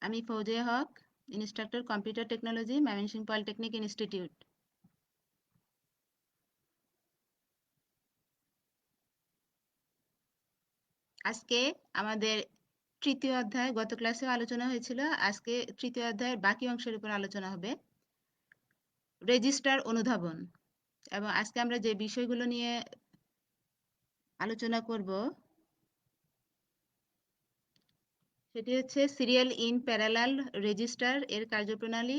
আমি Fauzia Haque, instructor computer technology, Mymensingh polytechnic institute. আজকে আমাদের তৃতীয় অধ্যায়, গত ক্লাসেও আলোচনা হয়েছিল, আজকে তৃতীয় অধ্যায়ের বাকি অংশের উপর আলোচনা হবে, রেজিস্টার অনুধাবন। এবং আজকে আমরা যে বিষয়গুলো নিয়ে আলোচনা করব সেটি হচ্ছে সিরিয়াল ইন প্যারালাল রেজিস্টার এর কার্যপ্রণালী,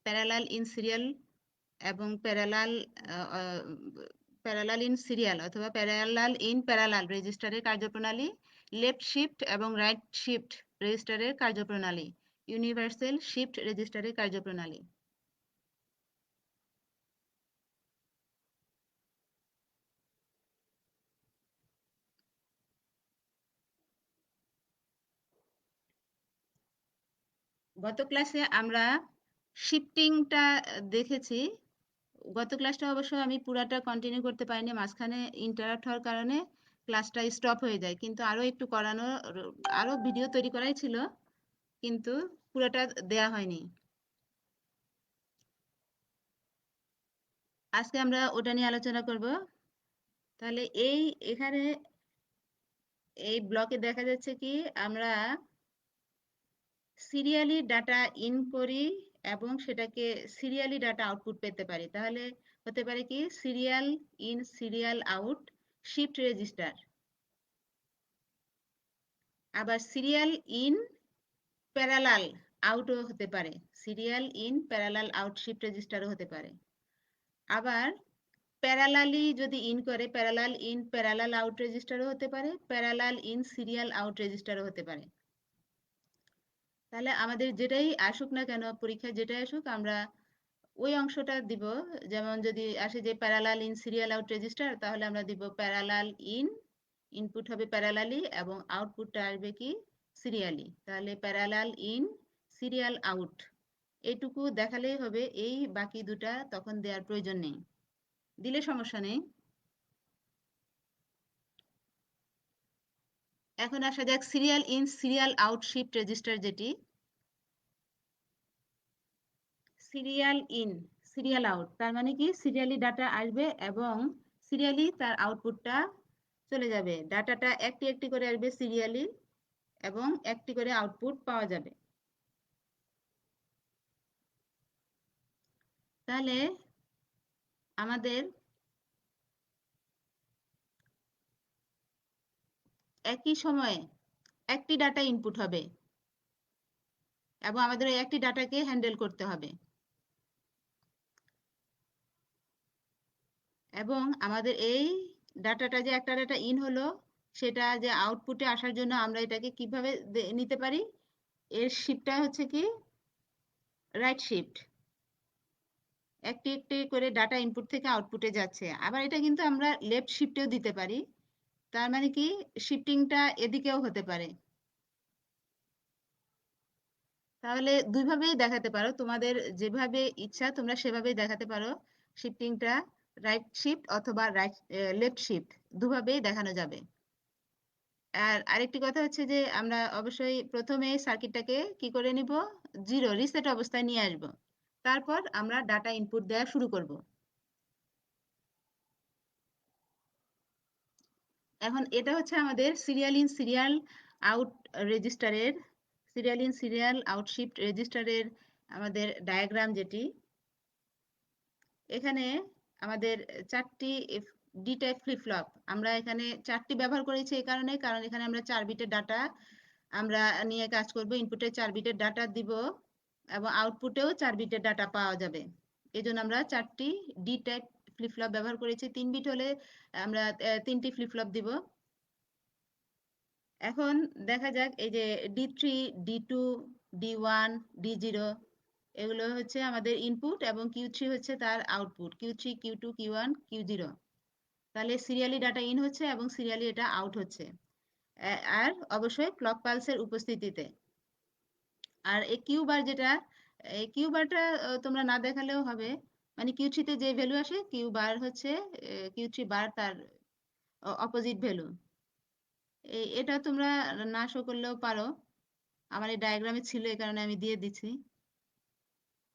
প্যারালাল ইন সিরিয়াল এবং প্যারালাল ইন সিরিয়াল অথবা প্যারালাল ইন প্যারালাল রেজিস্টারের কার্যপ্রণালী, লেফট শিফট এবং রাইট শিফট রেজিস্টারের কার্যপ্রণালী, ইউনিভার্সাল শিফট রেজিস্টারের কার্যপ্রণালী। গত ক্লাসে আমরা শিফটিংটা দেখেছি। গত ক্লাসটা অবশ্য আমি পুরাটা কন্টিনিউ করতে পারিনি, মাঝখানে ইন্টারাপ্ট হওয়ার কারণে ক্লাসটা স্টপ হয়ে যায়, কিন্তু আরো একটু করানো, আরো ভিডিও তৈরি করাই ছিল, কিন্তু পুরোটা দেয়া হয়নি। আজকে আমরা ওটা নিয়ে আলোচনা করব। তাহলে এখানে এই ব্লকে দেখা যাচ্ছে কি আমরা সিরিয়ালি ডাটা ইন করি এবং সেটাকে সিরিয়ালি ডাটা আউটপুট পেতে পারি। তাহলে হতে পারে কি serial in serial out shift register, আবার সিরিয়াল ইন প্যারালাল আউটও হতে পারে, serial in parallel out shift রেজিস্টারও হতে পারে। আবার প্যারালালি যদি ইন করে প্যারালাল ইন প্যারালাল আউট রেজিস্টারও হতে পারে, প্যারালাল ইন সিরিয়াল আউট রেজিস্টারও হতে পারে। তাহলে আমাদের যেটাই আসুক না কেন, পরীক্ষায় যেটাই আসুক, আমরা ওই অংশটা দিব। যেমন যদি আসে যে parallel in serial out register, তাহলে আমরা দিব প্যারালাল ইন, ইনপুট হবে প্যারালালি এবং আউটপুটটা আসবে কি সিরিয়ালি। তাহলে প্যারালাল ইন সিরিয়াল আউট এইটুকু দেখালেই হবে, এই বাকি দুটা তখন দেওয়ার প্রয়োজন নেই, দিলে সমস্যা নেই। এখন আসা যাক serial in serial out shift register, যেটি সিরিয়াল ইন সিরিয়াল আউট, তার মানে কি সিরিয়ালি ডাটা আসবে এবং সিরিয়ালি তার আউটপুটটা চলে যাবে। ডাটাটা একটি একটি করে আসবে সিরিয়ালি এবং একটি করে আউটপুট পাওয়া যাবে। তাহলে আমাদের একই সময়ে একটি ডাটা ইনপুট হবে এবং আমাদের ওই একটি ডাটাকে হ্যান্ডেল করতে হবে, এবং আমাদের এই ডাটাটা যে একটা ডাটা ইন হলো, সেটা যে আউটপুটে আসার জন্য আমরা এটাকে কিভাবে নিতে পারি, এর শিফটটা হচ্ছে কি রাইট শিফট। একটি একটি করে ডাটা ইনপুট থেকে আউটপুটে যাচ্ছে। আবার এটা কিন্তু আমরা লেফট শিফটেও দিতে পারি, তার মানে কি শিফটিংটা এদিকেও হতে পারে। তাহলে দুইভাবেই দেখাতে পারো, তোমাদের যেভাবে ইচ্ছা তোমরা সেভাবেই দেখাতে পারো শিফটিংটা, রাইট শিফট অথবা রাইট লেফট শিফট, দুভাবেই দেখানো যাবে। আর আরেকটি কথা হচ্ছে যে আমরা অবশ্যই প্রথমে সার্কিটটাকে কি করে নিব, জিরো রিসেট অবস্থায় নিয়ে আসব, তারপর আমরা ডাটা ইনপুট দেওয়া শুরু করব। এখন এটা হচ্ছে আমাদের সিরিয়াল ইন সিরিয়াল আউট রেজিস্টারের, serial in serial out shift রেজিস্টারের আমাদের ডায়াগ্রাম, যেটি এখানে আমাদের চারটি ডি টাইপ ফ্লিপ ফ্লপ, আমরা এখানে চারটি ব্যবহার করেছি এই কারণে, কারণ এখানে আমরা 4 বিটের ডাটা আমরা নিয়ে কাজ করব, ইনপুটে 4 বিটের ডাটা দিব এবং আউটপুটেও 4 বিটের ডাটা পাওয়া যাবে। এই জন্য আমরা চারটি ডি টাইপ ফ্লিপ ফ্লপ ব্যবহার করেছি। 3 বিট হলে আমরা 3টি ফ্লিপ ফ্লপ দিব। এখন দেখা যাক এই যে D3, D2, D1, D0, এগুলো হচ্ছে আমাদের ইনপুট এবং Q3 হচ্ছে তার output, Q3, Q2, Q1, Q0। তাহলে সিরিয়ালি ডাটা ইন হচ্ছে এবং সিরিয়ালি এটা আউট হচ্ছে, আর অবশ্যই ক্লক পালসের উপস্থিতিতে। আর এই কিউ বার যেটা, এই কিউ বারটা তোমরা না দেখালেও হবে, মানে Q3 তে যে ভ্যালু আসে কিউ বার হচ্ছে Q3 বার তার অপোজিট ভ্যালু। এটা তোমরা না শো করলেও পারো। আমার এই ডায়াগ্রামে ছিল, এই কারণে আমি দিয়ে দিচ্ছি।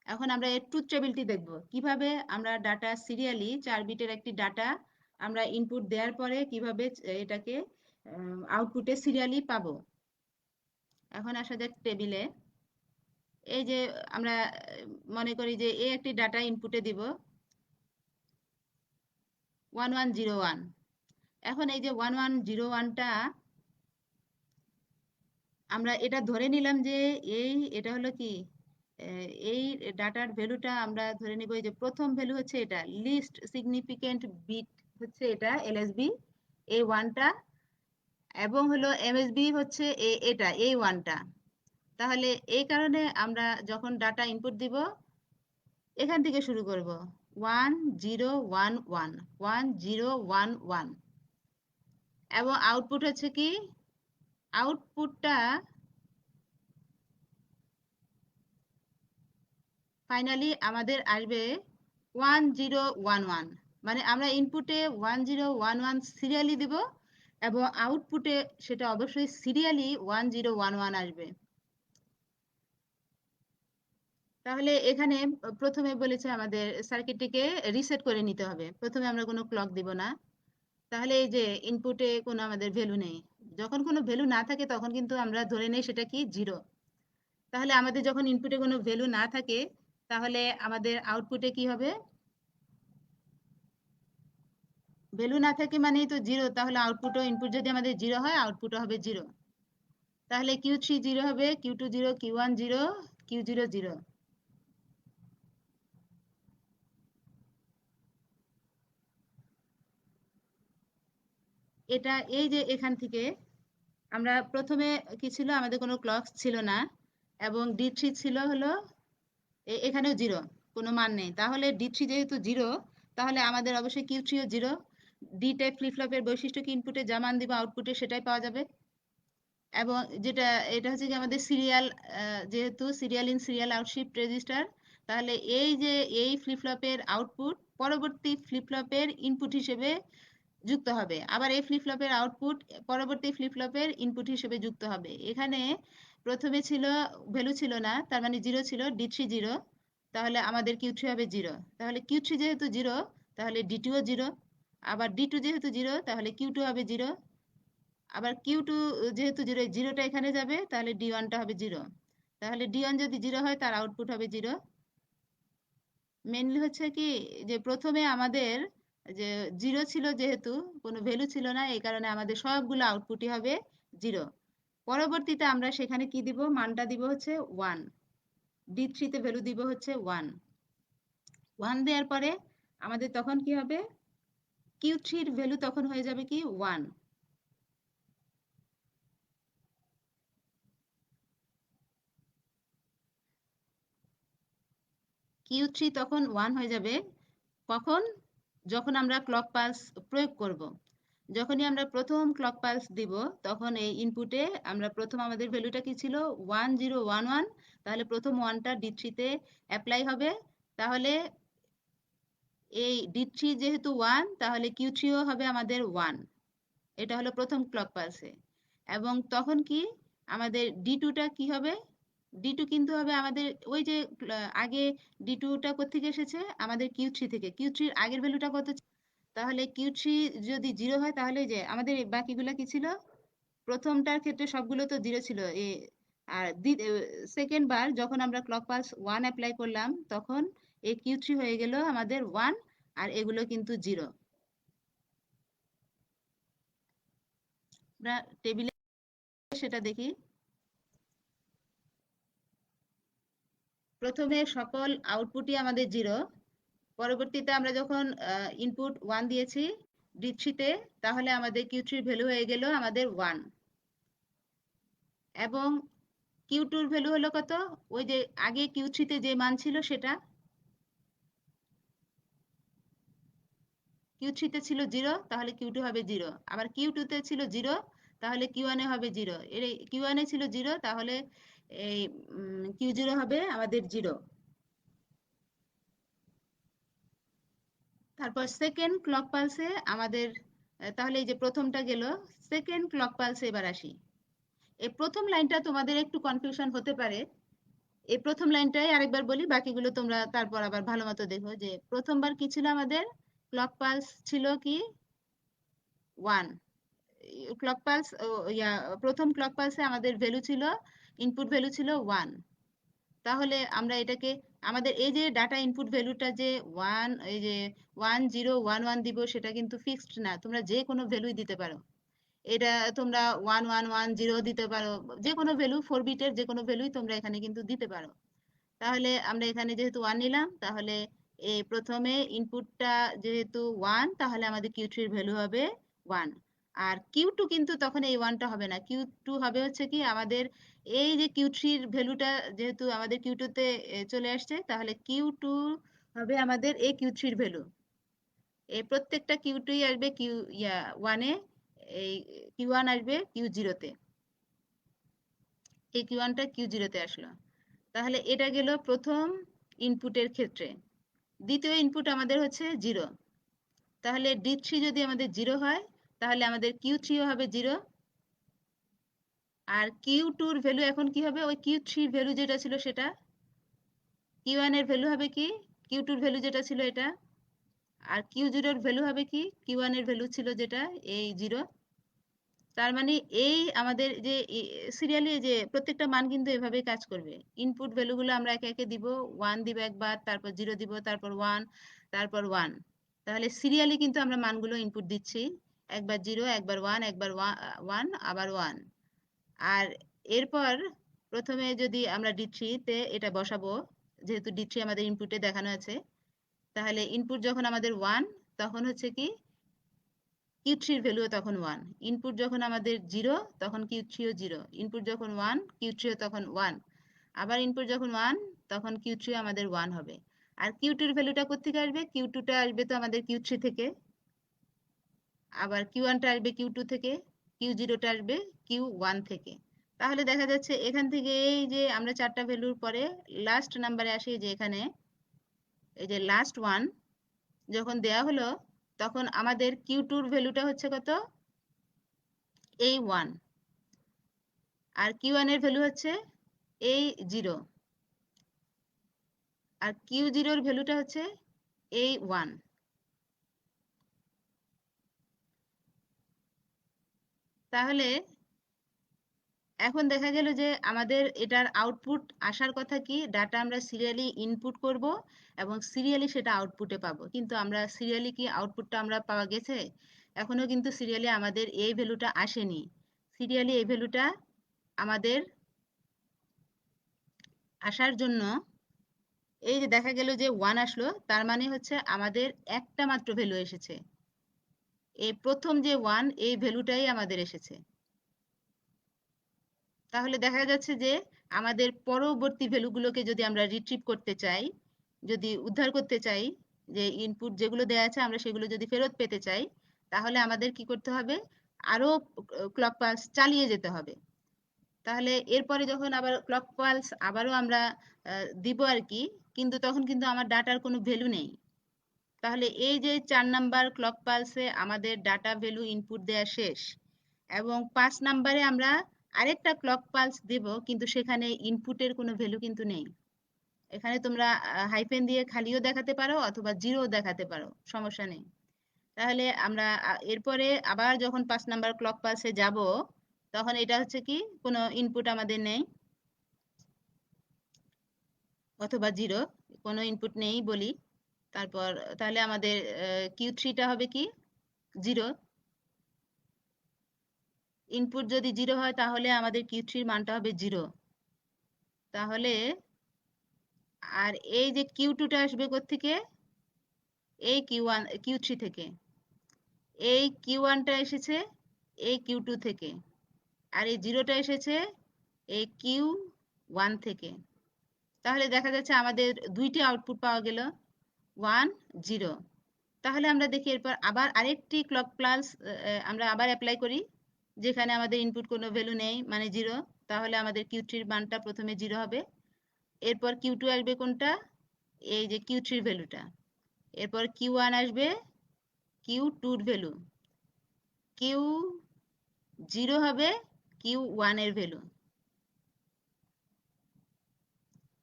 এখন আমরা এর ট্রুথ টেবিলটি দেখব, কিভাবে আমরা ডাটা সিরিয়ালি 4 বিটের একটি ডাটা আমরা ইনপুট দেওয়ার পরে কিভাবে এটাকে আউটপুটে সিরিয়ালি পাবো। এখন আসা যাক টেবিলে। এই যে আমরা মনে করি যে এই একটি ডাটা ইনপুটে দিব 1101। এখন এই যে 1101টা আমরা এটা ধরে নিলাম যে এটা হলো কি, এই ডাটার ভ্যালুটা আমরা ধরে নিব, এই যে প্রথম ভ্যালু হচ্ছে এটা, লিস্ট সিগনিফিকেন্ট বিট হচ্ছে এটা এলএসবি এই ওয়ানটা, এবং হলো এমএসবি হচ্ছে এটা এই ওয়ানটা। তাহলে এই কারণে আমরা যখন ডাটা ইনপুট দিব এখান থেকে শুরু করব 1011 1011, এবং আউটপুট হচ্ছে কি, আউটপুটটা ফাইনালি আমাদের আসবে 1011। মানে আমরা ইনপুটে 1011 সিরিয়ালি দিব এবং আউটপুটে সেটা অবশ্যই সিরিয়ালি 1011 আসবে। তাহলে এখানে প্রথমে বলেছে আমাদের সার্কিটটিকে রিসেট করে নিতে হবে। প্রথমে আমরা কোনো ক্লক দিব না। তাহলে এই যে ইনপুটে কোনো আমাদের ভ্যালু নেই, যখন কোনো ভ্যালু না থাকে তখন কিন্তু আমরা ধরে নেই সেটা কি, জিরো। তাহলে আমাদের যখন ইনপুটে কোনো ভ্যালু না থাকে তাহলে আমাদের আউটপুটে কি হবে, ভ্যালু না থাকে মানেই তো জিরো, তাহলে আউটপুটও, ইনপুট যদি আমাদের জিরো হয় আউটপুটও হবে জিরো। তাহলে কিউ3 জিরো হবে, কিউ2 জিরো, কিউ1 জিরো, কিউ0 জিরো। এটা এই যে এখান থেকে আমরা প্রথমে কি ছিল, আমাদের কোনো ক্লক ছিল না, এবং ডি3 ছিল হলো এখানেও জিরো, কোনো মান নেই। তাহলে ডি3 যেহেতু জিরো, তাহলে আমাদের অবশ্যই কিউ3ও জিরো। ডি টাইপ ফ্লিপ ফ্লপের বৈশিষ্ট্য কি, ইনপুটে যা মান দিব আউটপুটে সেটাই পাওয়া যাবে। এবং যেটা এটা হচ্ছে কি আমাদের সিরিয়াল, যেহেতু serial in serial out shift register, তাহলে এই যে এই ফ্লিপ ফ্লপের আউটপুট পরবর্তী ফ্লিপ ফ্লপের ইনপুট হিসেবে যুক্ত হবে, আবার এই ফ্লিপ ফ্লপের আউটপুট পরবর্তী ফ্লিপ ফ্লপের ইনপুট হিসেবে যুক্ত হবে। এখানে প্রথমে ছিল ভ্যালু ছিল না, তার মানে জিরো ছিল, ডি3 জিরো, তাহলে আমাদের কিউ3 হবে জিরো। তাহলে কিউ3 যেহেতু জিরো তাহলে ডি2ও জিরো, আবার ডি2 যেহেতু জিরো তাহলে কিউ2 হবে জিরো, আবার কিউ2 যেহেতু জিরো, জিরোটা এখানে যাবে, তাহলে ডি1টা হবে জিরো। তাহলে ডি1 যদি জিরো হয় তার আউটপুট হবে জিরো। মেনলি হচ্ছে কি, যে প্রথমে আমাদের যে জিরো ছিল, যেহেতু কোনো ভ্যালু ছিল না, এই কারণে আমাদের সবগুলো আউটপুটই হবে জিরো। পরবর্তীতে আমরা সেখানে কি দিব, মানটা দিব হচ্ছে ওয়ান, ডি3 তে ভ্যালু দিব হচ্ছে ওয়ান। ওয়ান দেওয়ার পরে আমাদের তখন কি হবে, কিউ3 এর ভ্যালু তখন হয়ে যাবে কি ওয়ান। কিউ3 তখন ওয়ান হয়ে যাবে কখন, যখন আমরা ক্লক পালস প্রয়োগ করব। যখনই আমরা প্রথম ক্লক পালস দিব তখন এই ইনপুটে আমরা প্রথম আমাদের ভ্যালুটা কি ছিল 1011, তাহলে প্রথম ওয়ানটা ডি3 তে অ্যাপ্লাই হবে। তাহলে এই ডি3 যেহেতু ওয়ান, তাহলে কিউ3ও হবে আমাদের ওয়ান। এটা হলো প্রথম ক্লক পালসে। এবং তখন কি আমাদের ডি2টা কি হবে, ডি2 কিন্তু হবে আমাদের ওই যে আগে ডি2টা কোত্থেকে এসেছে, আমাদের কিউ3 থেকে। কিউ3-র আগের ভ্যালুটা কত, তাহলে কিউ3 যদি জিরো হয় তাহলে যে আমাদের বাকিগুলা কি ছিল, প্রথমটার ক্ষেত্রে সবগুলো তো জিরো ছিল, আর সেকেন্ড বার যখন আমরা ক্লক পালস ওয়ান অ্যাপ্লাই করলাম তখন এই কিউ3 হয়ে গেল আমাদের ওয়ান, আর এগুলো কিন্তু জিরো। আমরা টেবিলে সেটা দেখি। প্রথমে সকল আউটপুটই আমাদের জিরো, পরবর্তীতে আমরা যখন ইনপুট ওয়ান দিয়েছি ডি3 তে, তাহলে আমাদের কিউ3 ভ্যালু হয়ে গেল আমাদের ওয়ান। এবং কিউ2-র ভ্যালু হলো কত, ওই যে আগে কিউ3-তে যে মান ছিল সেটা, কিউ3-তে ছিল জিরো, তাহলে কিউ2 হবে জিরো। আবার কিউ2-তে ছিল জিরো, তাহলে কিউ1-এ হবে জিরো। এর কিউ1-এ ছিল জিরো, তাহলে এই কিউ0 হবে আমাদের জিরো। তারপর সেকেন্ড ক্লক পালসে আমাদের তাহলে এই যে প্রথমটা গেল, সেকেন্ড ক্লক পালসে এবার আসি। এই প্রথম লাইনটা তোমাদের একটু কনফিউশন হতে পারে। এই প্রথম লাইনটাই আরেকবার বলি, বাকিগুলো তোমরা তারপর আবার ভালো মতো দেখো। যে প্রথমবার কি ছিল আমাদের, ক্লক পালস ছিল কি 1। ক্লক পালস প্রথম ক্লক পালসে আমাদের ভ্যালু ছিল, ইনপুট ভ্যালু ছিল 1। তাহলে আমরা এটাকে, আমাদের এই যে ডাটা ইনপুট ভ্যালুটা যে 1, এই যে 1011 দিব, সেটা কিন্তু ফিক্সড না, তোমরা যে কোনো ভ্যালুই দিতে পারো। এটা তোমরা 1110 দিতে পারো, যে কোনো ভ্যালু, 4 বিটের যে কোনো ভ্যালুই তোমরা এখানে কিন্তু দিতে পারো। তাহলে আমরা এখানে যেহেতু 1 নিলাম, তাহলে এই প্রথমে ইনপুটটা যেহেতু 1, তাহলে আমাদের কিউ থ্রির ভ্যালু হবে 1। আর কিউ টু কিন্তু তখন এই 1টা হবে না, কিউ টু হবে হচ্ছে কি আমাদের এই যে কিউ থ্রির ভ্যালুটা যেহেতু আমাদের কিউ টুতে চলে আসছে, তাহলে কিউ টু হবে আমাদের এই কিউ থ্রির ভ্যালু। এই প্রত্যেকটা কিউ টুই আসবে কিউ ওয়ানে, এই কিউ ওয়ান আসবে কিউ জিরোতে, এই কিউ ওয়ানটা কিউ জিরোতে আসলো। তাহলে এটা গেল প্রথম ইনপুটের ক্ষেত্রে। দ্বিতীয় ইনপুট আমাদের হচ্ছে 0। তাহলে ডি থ্রি যদি আমাদের 0 হয়, তাহলে আমাদের কিউ থ্রিও হবে 0। আর কিউ টুর ভ্যালু এখন কি হবে, ওই কিউ থ্রির ভ্যালু যেটা ছিল সেটা, কিউ ওয়ান এর ভ্যালু হবে কি, কিউ টুর ভ্যালু যেটা ছিল এটা। আর কিউ জিরোর ভ্যালু হবে কি, কিউ ওয়ান এর ভ্যালু ছিল যেটা, এই 0। তার মানে এই আমাদের যে সিরিয়ালি যে প্রত্যেকটা মান কিন্তু এভাবেই কাজ করবে। ইনপুট ভ্যালুগুলো আমরা একে একে দিব, 1 দিব একবার, তারপর 0 দিব, তারপর 1, তারপর 1। তাহলে সিরিয়ালি কিন্তু আমরা মানগুলো ইনপুট দিচ্ছি, একবার 0, একবার 1, একবার 1, আবার 1। আর এরপর প্রথমে যদি আমরা ডি3 তে এটা বসাবো, যেহেতু ডি3 আমাদের ইনপুটে দেখানো আছে, তাহলে ইনপুট যখন আমাদের 1, তখন হচ্ছে কি কিউ থ্রির ভ্যালুও তখন 1। ইনপুট যখন আমাদের 0, তখন কিউ থ্রিও 0। ইনপুট যখন 1, কিউ থ্রিও তখন 1। আবার ইনপুট যখন 1, তখন কিউ থ্রি আমাদের 1 হবে। আর কিউ টুর ভ্যালুটা কোথেকে আসবে, কিউ টুটা আসবে তো আমাদের কিউ থ্রি থেকে, আবার কিউ ওয়ানটা আসবে কিউ টু থেকে, কিউ জিরোটা আসবে কিউ ওয়ান থেকে। তাহলে দেখা যাচ্ছে এখান থেকে এই যে আমরা 4টা ভ্যালুর পরে লাস্ট নাম্বারে আসি, যে এখানে এই যে লাস্ট ওয়ান যখন দেয়া হলো, তখন আমাদের কিউ টুর ভ্যালুটা হচ্ছে কত, এই 1। আর কিউ ওয়ান এর ভ্যালু হচ্ছে এই 0। আর কিউ জিরোর ভ্যালুটা হচ্ছে এই 1। তাহলে এখন দেখা গেল যে আমাদের এটার আউটপুট আসার কথা কি, ডাটা আমরা সিরিয়ালি ইনপুট করব এবং সিরিয়ালি সেটা আউটপুটে পাবো, কিন্তু আমরা সিরিয়ালি কি আউটপুটটা আমরা পাওয়া গেছে? এখনো কিন্তু সিরিয়ালি আমাদের এই ভ্যালুটা আসেনি। সিরিয়ালি এই ভ্যালুটা আমাদের আসার জন্য, এই যে দেখা গেল যে 1 আসলো, তার মানে হচ্ছে আমাদের একটা মাত্র ভ্যালু এসেছে, এই প্রথম যে 1, এই ভ্যালুটাই আমাদের এসেছে। তাহলে দেখা যাচ্ছে যে আমাদের পরবর্তী ভ্যালুগুলোকে যদি আমরা রিট্রিভ করতে চাই, যদি উদ্ধার করতে চাই, যে ইনপুট যেগুলো দেওয়া আছে আমরা সেগুলো যদি ফেরত পেতে চাই, তাহলে আমাদের কি করতে হবে, আরো ক্লক পালস চালিয়ে যেতে হবে। তাহলে এরপরে যখন আবার ক্লক পালস আবারও আমরা দিব আর কি, কিন্তু তখন কিন্তু আমার ডাটার কোনো ভ্যালু নেই। তাহলে এই যে 4 নাম্বার ক্লক পালসে আমাদের ডাটা ভ্যালু ইনপুট দেয়া শেষ, এবং 5 নাম্বারে আমরা আরেকটা ক্লক পালস দেব, কিন্তু সেখানে ইনপুটের কোনো ভ্যালু কিন্তু নেই। এখানে তোমরা হাইফেন দিয়ে খালিও দেখাতে পারো অথবা জিরো দেখাতে পারো, সমস্যা নেই। তাহলে আমরা এরপরে আবার যখন 5 নাম্বার ক্লক পালসে যাব, তখন এটা হচ্ছে কি কোনো ইনপুট আমাদের নেই, অথবা জিরো, কোনো ইনপুট নেই বলি। তারপর তাহলে আমাদের কিউ থ্রিটা হবে কি 0। ইনপুট যদি 0 হয়, তাহলে আমাদের কিউ থ্রির মানটা হবে 0। তাহলে আর এই যে কিউ টুটা আসবে কোত্থেকে, এই কিউ ওয়ান কিউ থ্রি থেকে। এই কিউ ওয়ানটা এসেছে এই কিউ টু থেকে, আর এই জিরোটা এসেছে এই কিউ ওয়ান থেকে। তাহলে দেখা যাচ্ছে আমাদের দুইটি আউটপুট পাওয়া গেল, 1, 0। তাহলে আমরা দেখি এরপর আবার আরেকটি ক্লক প্লাস আমরা আবার অ্যাপ্লাই করি, যেখানে আমাদের ইনপুট কোনো ভ্যালু নেই, মানে 0। তাহলে আমাদের কিউ থ্রির মানটা প্রথমে 0 হবে। এরপর কিউ টু আসবে কোনটা, এই যে কিউ থ্রির ভ্যালুটা। এরপর কিউ ওয়ান আসবে কিউ টুর ভ্যালু, কিউ জিরো হবে Q1 এর ভ্যালু।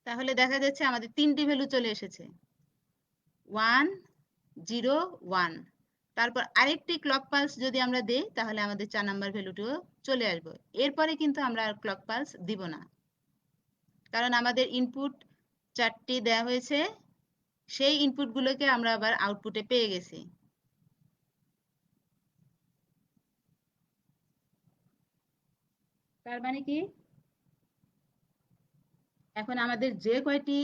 তাহলে দেখা যাচ্ছে আমাদের 3টি ভ্যালু চলে এসেছে, 1 0 1। তারপর আরেকটি ক্লক পালস যদি আমরা দেই তাহলে আমাদের 4 নাম্বার ভ্যালুটিও চলে আসবে। এরপরে কিন্তু আমরা আর ক্লক পালস দিব না, কারণ আমাদের ইনপুট 4টি দেওয়া হয়েছে, সেই ইনপুটগুলোকে আমরা আবার আউটপুটে পেয়ে গেছি। তার মানে কি, এখন আমাদের যে কয়টি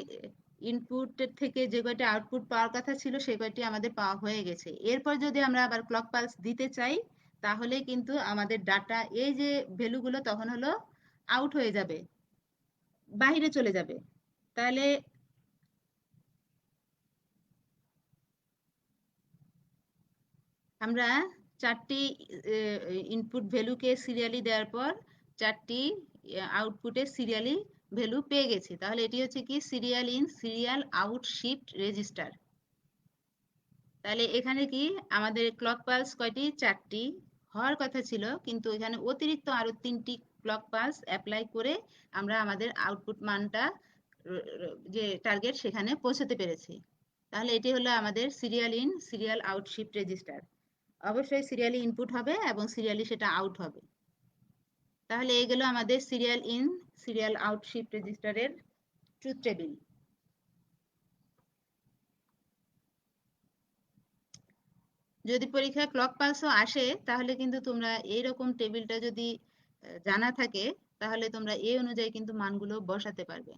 ইনপুটের থেকে যে কয়টি আউটপুট পাওয়ার কথা ছিল সে কয়টি আমাদের পাওয়া হয়ে গেছে। এরপর যদি আমরা আবার ক্লক পালস দিতে চাই তাহলে কিন্তু আমাদের ডাটা, এই যে ভ্যালুগুলো তখন হলো আউট হয়ে যাবে, বাহিরে চলে যাবে। তাহলে আমরা 4টি ইনপুট ভ্যালুকে সিরিয়ালি দেওয়ার পর 4টি আউটপুটে সিরিয়ালি ভ্যালু পেয়ে গেছি। তাহলে এটি হচ্ছে কি serial in serial out shift register. তাহলে এখানে কি আমাদের ক্লক পালস কয়টি, 4টি হওয়ার কথা ছিল, কিন্তু এখানে অতিরিক্ত আরো 3টি ক্লক পালস অ্যাপ্লাই করে আমরা আমাদের আউটপুট মানটা যে টার্গেট সেখানে পৌঁছাতে পেরেছি। তাহলে এটি হলো আমাদের serial in serial out shift register. অবশ্যই সিরিয়ালি ইনপুট হবে এবং সিরিয়ালি সেটা আউট হবে। তাহলে এই গেল আমাদের serial in serial out shift রেজিস্টারের ট্রুথ টেবিল। যদি পরীক্ষায় ক্লক পালসও আসে তাহলে কিন্তু তোমরা এইরকম টেবিলটা যদি জানা থাকে তাহলে তোমরা এই অনুযায়ী কিন্তু মানগুলো বসাতে পারবে।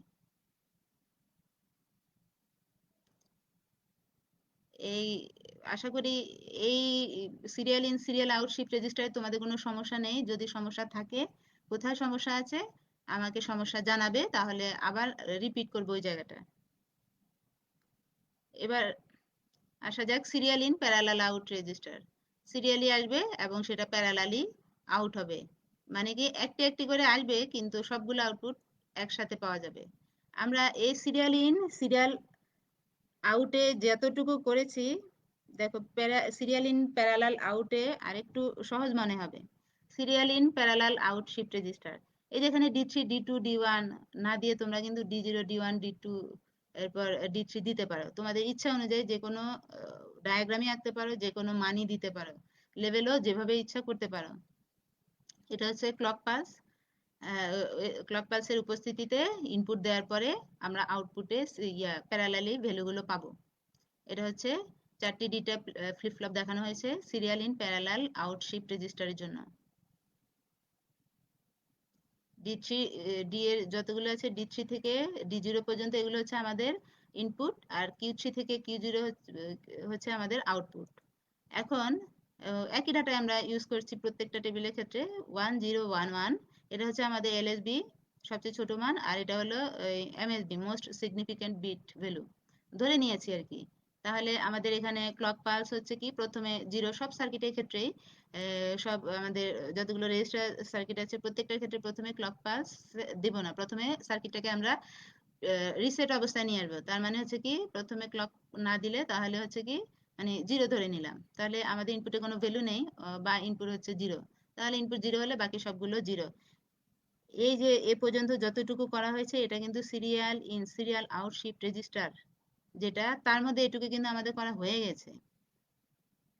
এই আশা করি এই serial in serial out shift রেজিস্টারে তোমাদের কোনো সমস্যা নেই। যদি সমস্যা থাকে, কোথায় সমস্যা আছে আমাকে সমস্যা জানাবে, তাহলে আবার রিপিট করবো ওই জায়গাটা। এবার আসা যাক serial in parallel out register. Serially আসবে এবং সেটা প্যারালালি আউট হবে, মানে কি একটি একটি করে আসবে কিন্তু সবগুলো আউটপুট একসাথে পাওয়া যাবে। আমরা এই সিরিয়াল ইন সিরিয়াল আউটে যতটুকু করেছি, দেখো সিরিয়াল ইন প্যারালাল আউটে আরেকটু সহজ মনে হবে। Serial in parallel out shift register, এই যেখানে D3 D2 D1 না দিয়ে তোমরা কিন্তু D0 D1 D2 এরপর D3 দিতে পারো, তোমাদের ইচ্ছা অনুযায়ী যে কোনো ডায়াগ্রামই আঁকতে পারো, যে কোনো মানই দিতে পারো, লেভেলও যেভাবে ইচ্ছা করতে পারো। এটা হচ্ছে ক্লক পালস। ক্লক পালসের উপস্থিতিতে ইনপুট দেওয়ার পরে আমরা আউটপুটে প্যারালালি ভ্যালুগুলো পাবো। এটা হচ্ছে 4টি ডিটা ফ্লিপ ফ্লপ দেখানো হয়েছে serial in parallel out shift রেজিস্টারের জন্য। D3 ডি এর যতগুলো আছে D3 থেকে D0 পর্যন্ত এগুলো হচ্ছে আমাদের ইনপুট, আর Q3 থেকে Q0 হচ্ছে আমাদের আউটপুট। এখন একই ডাটা আমরা ইউজ করছি প্রত্যেকটা টেবিলের ক্ষেত্রে। 1011, এটা হচ্ছে আমাদের LSB সবচেয়ে ছোট মান, আর এটা হলো MSB most significant bit value ধরে নিয়েছি আর কি। তাহলে আমাদের এখানে ক্লক পালস হচ্ছে কি, প্রথমে জিরো, সব সার্কিটের ক্ষেত্রেই সব আমাদের যতগুলো রেজিস্টার সার্কিট আছে প্রত্যেকটার ক্ষেত্রে প্রথমে ক্লক পালস দিব না, প্রথমে সার্কিটটাকে আমরা রিসেট অবস্থায় নিয়ে আসবো। তার মানে হচ্ছে কি প্রথমে ক্লক না দিলে তাহলে হচ্ছে কি, মানে জিরো ধরে নিলাম, তাহলে আমাদের ইনপুটে কোনো ভ্যালু নেই, বা ইনপুট হচ্ছে জিরো, তাহলে ইনপুট জিরো হলে বাকি সবগুলো জিরো। এই যে এ পর্যন্ত যতটুকু করা হয়েছে এটা কিন্তু serial in serial out shift register, যেটা তার মধ্যে এটুকু কিন্তু আমাদের করা হয়ে গেছে।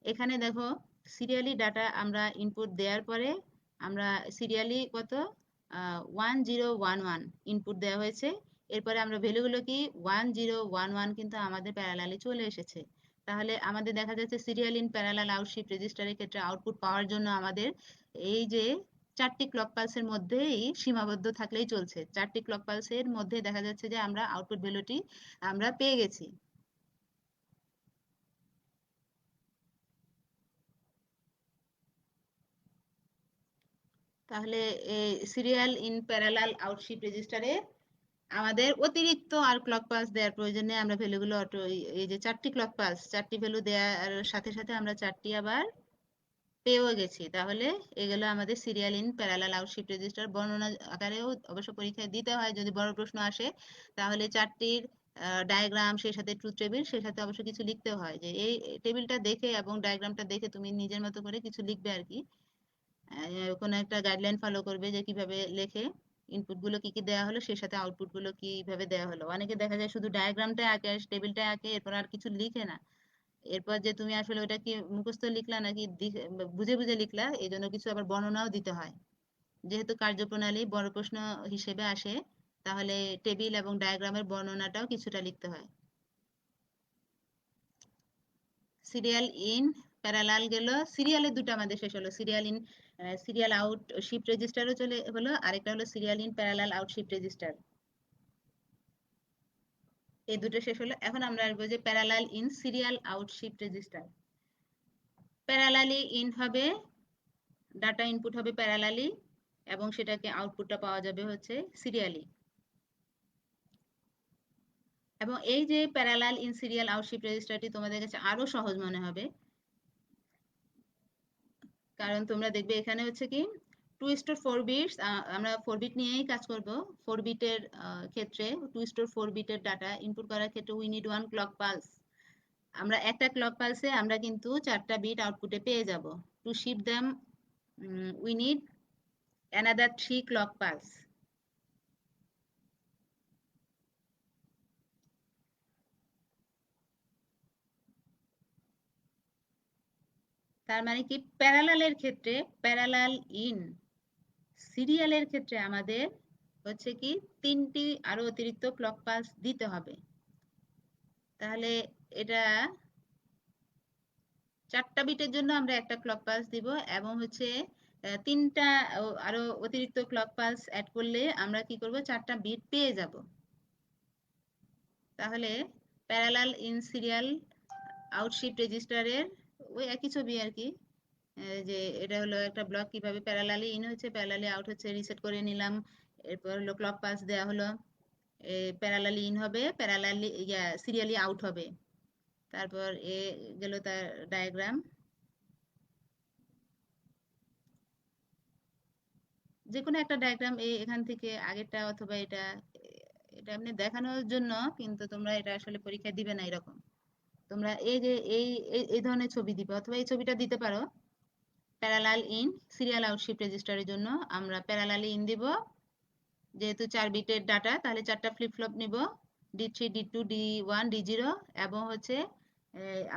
এখানে দেখো সিরিয়ালি ডাটা আমরা ইনপুট দেওয়ার পরে আমরা সিরিয়ালি কত 1011 ইনপুট দেওয়া হয়েছে, এরপরে আমরা ভ্যালুগুলো কি 1011 কিন্তু আমাদের প্যারালালি চলে এসেছে। তাহলে আমাদের দেখা যাচ্ছে serial in parallel out shift রেজিস্টারের ক্ষেত্রে আউটপুট পাওয়ার জন্য আমাদের এই যে 4টি ক্লক পালসের মধ্যেই সীমাবদ্ধ থাকলেই চলছে। 4টি ক্লক পালসের মধ্যে দেখা যাচ্ছে যে আমরা আউটপুট ভ্যালুটি আমরা পেয়ে গেছি। তাহলে এই serial in parallel out shift রেজিস্টারে আমাদের অতিরিক্ত আর ক্লক পালস দেওয়ার প্রয়োজন নেই। আমরা ভ্যালুগুলো অটো, এই যে 4টি ক্লক পালস 4টি ভ্যালু দেওয়ার সাথে সাথে আমরা 4টি আবার পেয়েও গেছি। তাহলে এগুলো আমাদের serial in parallel out shift register. বর্ণনা আকারেও অবশ্য পরীক্ষায় দিতে হয়, যদি বড় প্রশ্ন আসে তাহলে 4টির ডায়াগ্রাম, সেই সাথে ট্রুথ টেবিল, সেই সাথে অবশ্য কিছু লিখতে হয়, যে এই টেবিলটা দেখে এবং ডায়াগ্রামটা দেখে তুমি নিজের মতো করে কিছু লিখবে আর কি। কোনো একটা গাইডলাইন ফলো করবে যে কিভাবে লেখে, ইনপুট গুলো কি কি দেওয়া হলো সেই সাথে আউটপুট গুলো কিভাবে দেওয়া হলো। অনেকে দেখা যায় শুধু ডায়াগ্রামটা আঁকে, টেবিলটা আঁকে, এরপর আর কিছু লিখে না। এরপর যে তুমি আসলে ওটা কি মুখস্থ লিখলা নাকি বুঝে বুঝে লিখলা, এই জন্য কিছু আবার বর্ণনাও দিতে হয়। যেহেতু কার্যপ্রণালী বড় প্রশ্ন হিসেবে আসে, তাহলে টেবিল এবং ডায়াগ্রামের বর্ণনাটাও কিছুটা লিখতে হয়। সিরিয়াল ইন, প্যারালাল গেল, সিরিয়ালের দুটো আমাদের শেষ হলো। Serial in, serial out shift রেজিস্টারও চলে হলো, আরেকটা হলো serial in parallel out shift register. এই দুটো শেষ হলো। এখন আমরা আসবো যে parallel in serial out shift register. Parallelly in হবে, ডাটা ইনপুট হবে প্যারালালি, এবং সেটাকে আউটপুটটা পাওয়া যাবে হচ্ছে সিরিয়ালি। এবং এই যে parallel in serial out shift রেজিস্টারটি তোমাদের কাছে আরো সহজ মনে হবে, কারণ তোমরা দেখবে এখানে হচ্ছে কি 2:4 বিটস, আমরা 4 বিট নিয়েই কাজ করব। 4 বিটের ক্ষেত্রে 2:4 বিটের ডাটা ইনপুট করার ক্ষেত্রে উই নিড 1 ক্লক পালস। আমরা একটা ক্লক পালসে আমরা কিন্তু 4টা বিট আউটপুটে পেয়ে যাব। To shift them we need another 3 clock pulse. তার মানে কি প্যারালালের ক্ষেত্রে, প্যারালাল ইন সিরিয়ালের ক্ষেত্রে আমাদের হচ্ছে কি 3টি আরো অতিরিক্ত ক্লক পালস দিতে হবে। তাহলে এটা 4টা বিটের জন্য আমরা একটা ক্লক পালস দিব, এবং হচ্ছে 3টা আরো অতিরিক্ত ক্লক পালস অ্যাড করলে আমরা কি করব, 4টা বিট পেয়ে যাব। তাহলে parallel in serial out shift রেজিস্টারের ওই একই ছবি আর কি। যে এটা হলো একটা ব্লক, কিভাবে প্যারালালি ইন হচ্ছে, প্যারালালি আউট হচ্ছে, রিসেট করে নিলাম, এরপর হলো ক্লক পালস দেওয়া হলো, প্যারালালি ইন হবে, প্যারালালি সিরিয়ালি আউট হবে। তারপর এ গেল তার ডায়াগ্রাম। যে কোনো একটা ডায়াগ্রাম এখান থেকে আগেরটা অথবা এটা, এটা এমনি দেখানোর জন্য, কিন্তু তোমরা এটা আসলে পরীক্ষায় দিবে না এরকম। তোমরা এই যে এই ধরনের ছবি দিবে, অথবা এই ছবিটা দিতে পারো। Parallel in serial out shift রেজিস্টারের জন্য আমরা প্যারালালি ইন দিব, যেহেতু 4 বিটের ডাটা, তাহলে 4টা ফ্লিপ ফ্লপ নিব, D3 D2 D1 D0, এবং হচ্ছে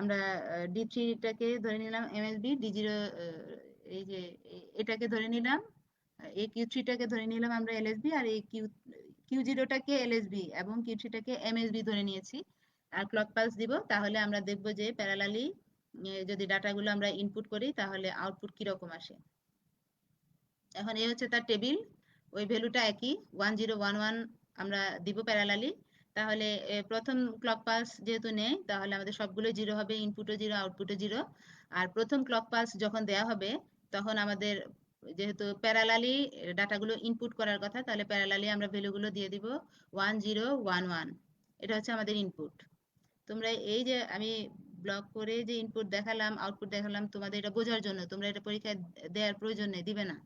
আমরা D3টাকে ধরে নিলাম MSB, D0 এই যে এটাকে ধরে নিলাম, এই Q3টাকে ধরে নিলাম আমরা LSB, আর এই Q0টাকে LSB এবং Q3টাকে MSB ধরে নিয়েছি। আর ক্লক পালস দিব, তাহলে আমরা দেখব যে প্যারালালি যদি ডাটাগুলো আমরা ইনপুট করি তাহলে আউটপুট কিরকম আসে। এখন এই হচ্ছে তার টেবিল, ওই ভ্যালুটা একই 1011 আমরা দিব প্যারালালি। তাহলে প্রথম ক্লক পালস যেহেতু নেই, তাহলে আমাদের সবগুলো জিরো হবে, ইনপুটও জিরো আউটপুটও জিরো। আর প্রথম ক্লক পালস যখন দেওয়া হবে, তখন আমাদের যেহেতু প্যারালালি ডাটাগুলো ইনপুট করার কথা, তাহলে প্যারালালি আমরা ভ্যালুগুলো দিয়ে দিব 1011। এটা হচ্ছে আমাদের ইনপুট। তোমরা এই যে আমি ব্লক করে যে ইনপুট দেখালাম, আউটপুট দেখালাম, তোমাদের এটা বোঝার জন্য, তোমরা এটা পরীক্ষায় দেওয়ার প্রয়োজন নেই, দিবে না।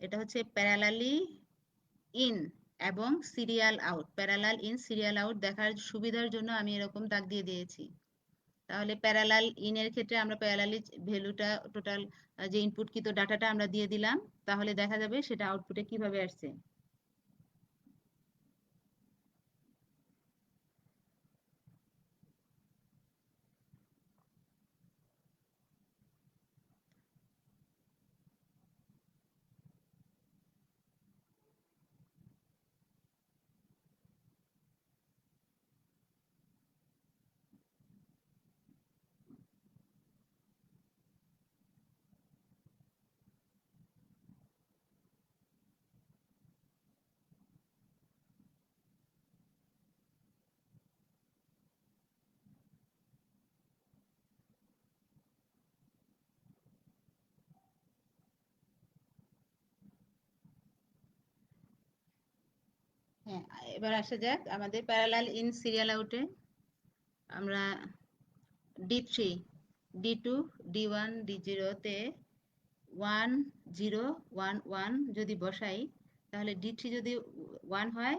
এটা হচ্ছে প্যারালালি ইন এবং serial out. Parallel in serial out দেখার সুবিধার জন্য আমি এরকম দাগ দিয়ে দিয়েছি। তাহলে প্যারালাল ইন এর ক্ষেত্রে আমরা প্যারালালি ভ্যালুটা টোটাল যে ইনপুটকৃত ডাটাটা আমরা দিয়ে দিলাম, তাহলে দেখা যাবে সেটা আউটপুটে কিভাবে আসছে। হ্যাঁ, এবার আসা যাক আমাদের প্যারালাল ইন সিরিয়াল আউটে। আমরা D3 D2 D1 D0 তে 1011 যদি বসাই, তাহলে D3 যদি 1 হয়,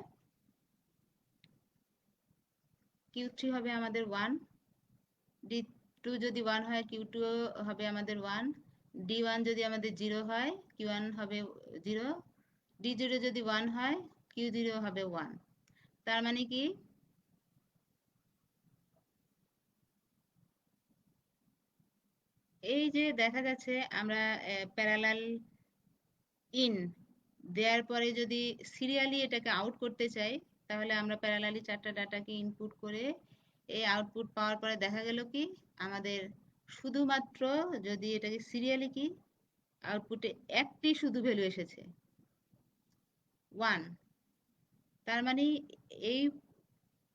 Q3 হবে আমাদের 1, D2 যদি 1 হয়, Q2 হবে আমাদের 1, D1 যদি আমাদের 0 হয় Q1 হবে 0, D0 যদি 1 হয় Q0 হবে 1। তার মানে কি এই যে দেখা যাচ্ছে আমরা প্যারালাল ইন দেওয়ার পরে যদি সিরিয়ালি এটাকে আউট করতে চাই, তাহলে আমরা প্যারালালি 4টা ডাটাকে ইনপুট করে এই আউটপুট পাওয়ার পরে দেখা গেল কি আমাদের শুধুমাত্র যদি এটাকে সিরিয়ালি কি আউটপুটে একটি শুধু ভ্যালু এসেছে 1। তার মানে এই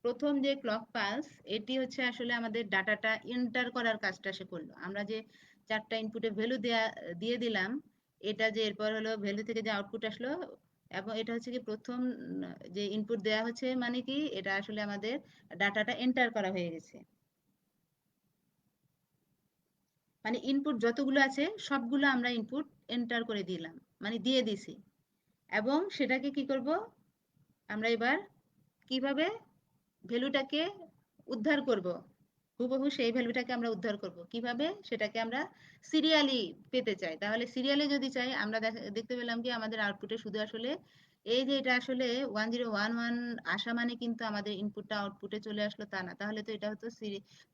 প্রথম যে ক্লক পালস এটি হচ্ছে আসলে আমাদের ডাটাটা এন্টার করার কাজটা সে করলো। আমরা যে 4টা ইনপুটে ভ্যালু দিয়ে দিলাম, এটা যে এরপর হলো ভ্যালু থেকে যে আউটপুট আসলো, এবং এটা হচ্ছে কি প্রথম যে ইনপুট দেওয়া হচ্ছে মানে কি এটা আসলে আমাদের ডাটাটা এন্টার করা হয়ে গেছে। মানে ইনপুট যতগুলো আছে সবগুলো আমরা ইনপুট এন্টার করে দিলাম, মানে দিয়ে দিছি। এবং সেটাকে কি করব আমরা এবার কিভাবে ভ্যালুটাকে উদ্ধার করব, হুবহু সেই ভ্যালুটাকে আমরা উদ্ধার করব কিভাবে, সেটাকে আমরা সিরিয়ালি পেতে চাই। তাহলে সিরিয়ালে যদি চাই আমরা দেখতে পেলাম কি আমাদের আউটপুটে শুধু আসলে এই যে এটা আসলে 1011 আসা মানে কিন্তু আমাদের ইনপুটটা আউটপুটে চলে আসলো তা না, তাহলে তো এটা হতো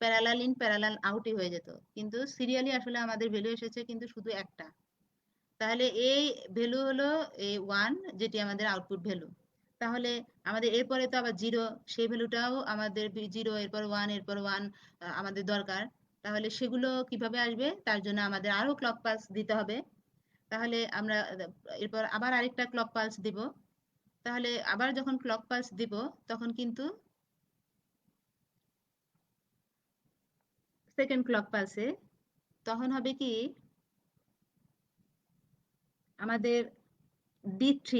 প্যারালাল ইন প্যারালাল আউটই হয়ে যেত। কিন্তু সিরিয়ালি আসলে আমাদের ভ্যালু এসেছে কিন্তু শুধু একটা। তাহলে এই ভ্যালু হলো এই 1, যেটি আমাদের আউটপুট ভ্যালু। তাহলে আমাদের এরপরে তো আবার 0, সেই ভ্যালুটাও আমাদের 0, এরপর 1, এরপর 1 আমাদের দরকার। তাহলে সেগুলো কিভাবে আসবে, তার জন্য আমাদের আরো ক্লক পালস দিতে হবে। তাহলে আমরা এরপর আবার আরেকটা ক্লক পালস দিব। তাহলে আবার যখন ক্লক পালস দিব তখন কিন্তু সেকেন্ড ক্লক পালসে তখন হবে কি আমাদের D3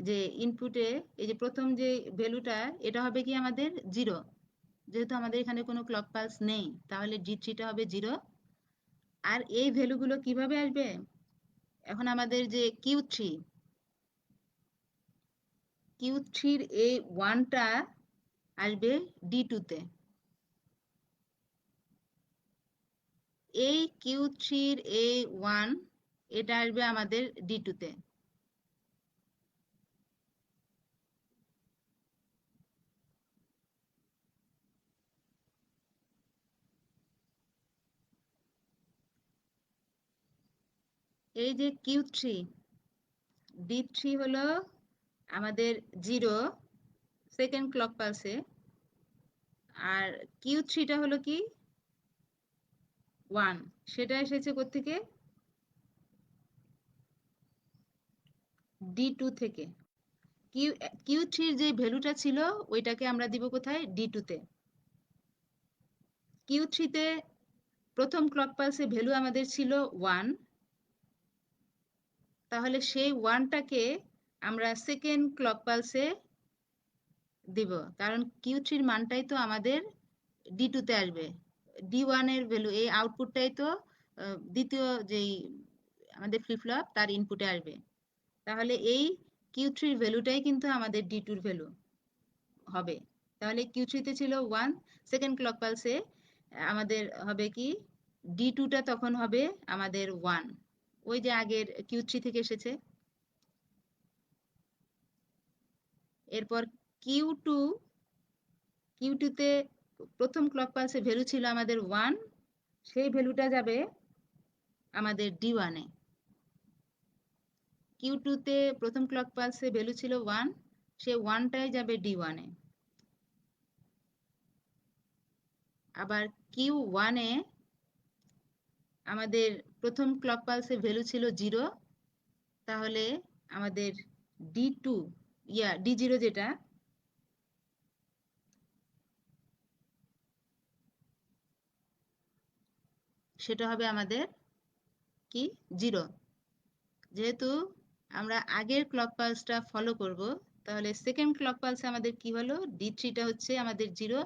যে ইনপুটে এই যে প্রথম যে ভ্যালুটা এটা হবে কি আমাদের 0, যেহেতু আমাদের এখানে কোনো ক্লক পালস নেই তাহলে D3টা হবে 0। আর এই ভ্যালুগুলো কিভাবে আসবে, এখন আমাদের যে Q3 এর এই 1টা আসবে D2 তে। এই Q3 এর এই 1 এটা আসবে আমাদের D2 তে। এই যে Q3 D3 হলো আমাদের 0 সেকেন্ড ক্লক পালসে, আর Q3টা হলো কি 1, সেটা এসেছে কোত্থেকে, D2 থেকে। Q3 যে ভ্যালুটা ছিল ওইটাকে আমরা দিব কোথায়, D2 তে। Q3 তে প্রথম ক্লক পালসে ভ্যালু আমাদের ছিল 1, তাহলে সেই 1টাকে আমরা সেকেন্ড ক্লক পালসে দিব, কারণ Q3 এর মানটাই তো আমাদের D2 তে আসবে। D1 এর ভ্যালু এই আউটপুটটাই তো দ্বিতীয় যেই আমাদের ফ্লিপ ফ্লপ তার ইনপুটে আসবে। তাহলে এই Q3 এর ভ্যালুটাই কিন্তু আমাদের D2 এর ভ্যালু হবে। তাহলে Q3 তে ছিল 1, সেকেন্ড ক্লক পালসে আমাদের হবে কি D2টা তখন হবে আমাদের 1, ওই যে আগের Q3 থেকে এসেছে। এরপর Q2 Q2 তে প্রথম ক্লক পালসে ভ্যালু ছিল আমাদের 1, সেই ভ্যালুটা যাবে আমাদের D1-এ। Q2 তে প্রথম ক্লক পালসে ভ্যালু ছিল 1, সেই 1টাই যাবে D1-এ। আবার Q1-এ আমাদের প্রথম ক্লক পালসে ভ্যালু ছিল 0, তাহলে আমাদের D2 D0 যেটা সেটা হবে আমাদের কি 0। যেহেতু আমরা আগের ক্লক পালসটা ফলো করব, তাহলে সেকেন্ড ক্লক পালসে আমাদের কি হলো, D3টা হচ্ছে আমাদের 0।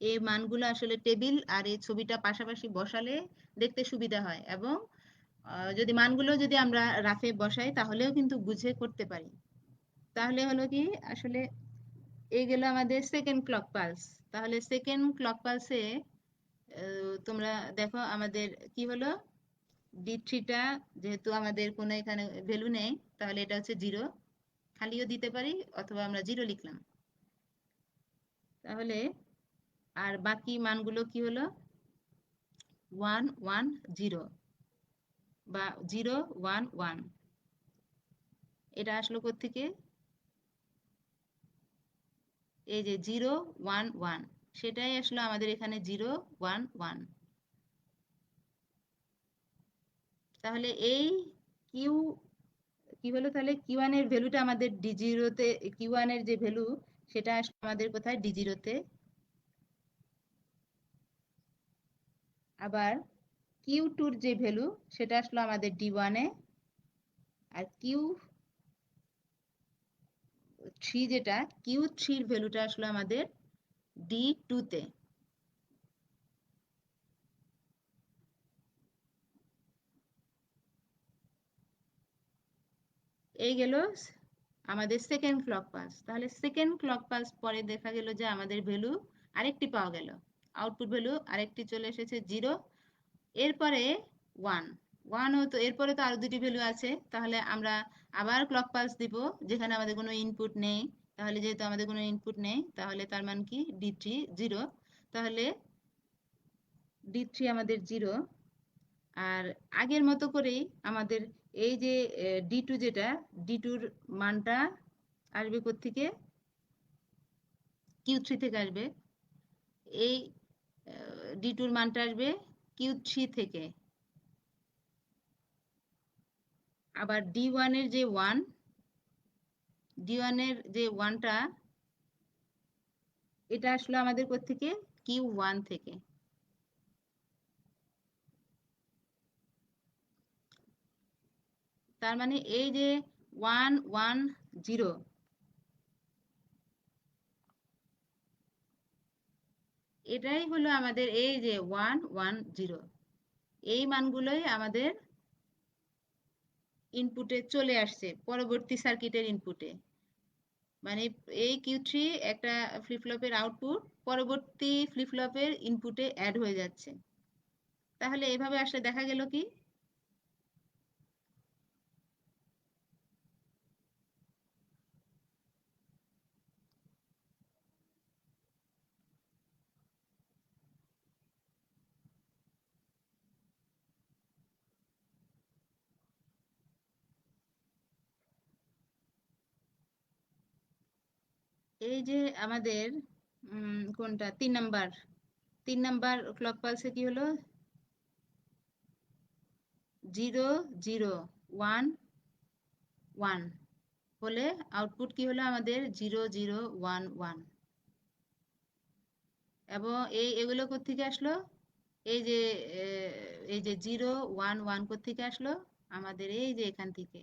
এই মানগুলো আসলে টেবিল আর এই ছবিটা পাশাপাশি বসালে দেখতে সুবিধা হয়, এবং যদি মানগুলো যদি আমরা রাফে বসাই তাহলেও কিন্তু বুঝে করতে পারি। তাহলে হলো কি আসলে এই গেল আমাদের সেকেন্ড ক্লক পালস। তাহলে সেকেন্ড ক্লক পালসে তোমরা দেখো আমাদের কি হলো, D3টা যেহেতু আমাদের কোনো এখানে ভ্যালু নেই, তাহলে এটা হচ্ছে 0, খালিও দিতে পারি অথবা আমরা 0 লিখলাম। তাহলে আর বাকি মানগুলো কি হলো? 1 1 0 বা 0 1 1। এটা আসলো কোত্থেকে? এই যে 0 1 1, সেটাই আসলো আমাদের এখানে 0 1 1। তাহলে এই কিউ কি হলো? তাহলে Q1 এর ভ্যালুটা আমাদের D0 তে, Q1 এর যে ভ্যালু সেটা আসলো আমাদের কোথায়? D0 তে। আবার Q2 এর যে ভ্যালু সেটা আসলো আমাদের D1 এ। আর Q3 যেটা, Q3 এর ভ্যালুটা আসলো আমাদের D2 তে। এই গেল আমাদের সেকেন্ড ক্লক পালস। তাহলে সেকেন্ড ক্লক পালস পরে দেখা গেল যে আমাদের ভ্যালু আরেকটি পাওয়া গেল, আউটপুট ভ্যালু আরেকটি চলে এসেছে 0, এরপরে 1 1 হতো, এরপরে তো আরো দুটি ভ্যালু আছে। তাহলে আমরা আবার ক্লক পালস দিব যেখানে আমাদের কোনো ইনপুট নেই। তাহলে যেহেতু আমাদের কোনো ইনপুট নেই, তাহলে তার মান কি? D3 0। তাহলে D3 আমাদের 0। আর আগের মতো করেই আমাদের এই যে D2 যেটা, D2 র মানটা আসবে কোত্থেকে? Q3 থেকে আসবে। এই D2 র মানটা আসবে Q3 থেকে। আবার D1 এর যে 1, D1 এর যে 1টা, এটা আসলো আমাদের কোত্থেকে? Q1 থেকে। তার মানে এই যে 1 1 0, এটাই হলো আমাদের এই যে 1 1 0। এই মানগুলোই আমাদের ইনপুটে চলে আসছে পরবর্তী সার্কিটের ইনপুটে। মানে এই Q3 একটা ফ্লিপ ফ্লপের আউটপুট পরবর্তী ফ্লিপ ফ্লপের ইনপুটে অ্যাড হয়ে যাচ্ছে। তাহলে এভাবে আসলে দেখা গেল কি? এই যে আমাদের কোনটা 3 নাম্বার, 3 নাম্বার ক্লক পালসে কি হলো? 0 0 1 1 হলে আউটপুট কি হলো আমাদের? 0 0 1 1। এবং এগুলো কোত্থেকে আসলো? এই যে এই যে 0 1 1 কোত্থেকে আসলো? আমাদের এই যে এখান থেকে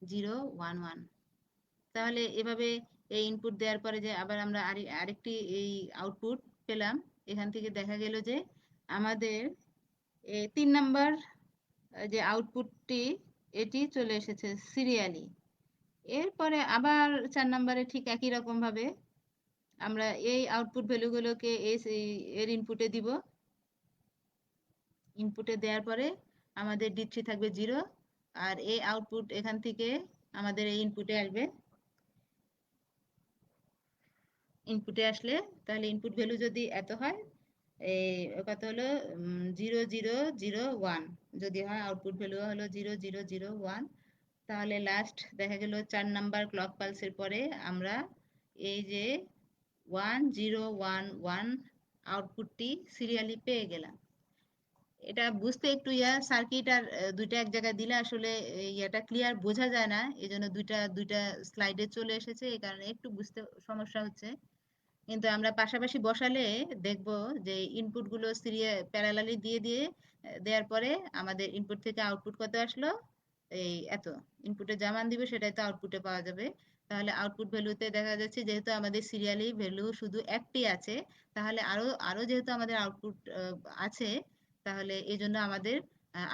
0 1 1। তাহলে এভাবে এই ইনপুট দেওয়ার পরে যে আবার আমরা আরেকটি এই আউটপুট পেলাম, এখান থেকে দেখা গেল যে আমাদের এই 3 নাম্বার যে আউটপুটটি, এটি চলে এসেছে সিরিয়ালি। এরপরে আবার 4 নাম্বারে ঠিক একই রকম ভাবে আমরা এই আউটপুট ভ্যালুগুলোকে এর ইনপুটে দিব। ইনপুটে দেওয়ার পরে আমাদের D3 থাকবে 0। আর এই আউটপুট এখান থেকে আমাদের এই ইনপুটে আসবে। ইনপুটে আসলে তাহলে ইনপুট ভ্যালু যদি এত হয়, এই কত হলো? 0 0 0 1 যদি হয়, আউটপুট ভ্যালু হলো 0 0 0 1। তাহলে লাস্ট দেখা গেল 4 নাম্বার ক্লক পালসের পরে আমরা এই যে 1 0 1 1 আউটপুটটি সিরিয়ালি পেয়ে গেলাম। এটা বুঝতে একটু সার্কিট আর দুইটা এক জায়গায় দিলে আসলে ইয়াটা ক্লিয়ার বোঝা যায় না, এই জন্য দুইটা দুইটা স্লাইডে চলে এসেছে, এই কারণে একটু বুঝতে সমস্যা হচ্ছে। কিন্তু আমরা পাশাপাশি বসালে দেখব যে ইনপুট গুলো প্যারালালি দিয়ে দিয়ে দেওয়ার পরে আমাদের ইনপুট থেকে আউটপুট কত আসলো? এই এত। ইনপুটে যা মান দিবে সেটাই তো আউটপুটে পাওয়া যাবে। তাহলে আউটপুট ভ্যালুতে দেখা যাচ্ছে যেহেতু আমাদের সিরিয়ালি ভ্যালু শুধু একটি আছে, তাহলে আরো আরো যেহেতু আমাদের আউটপুট আছে, তাহলে এই জন্য আমাদের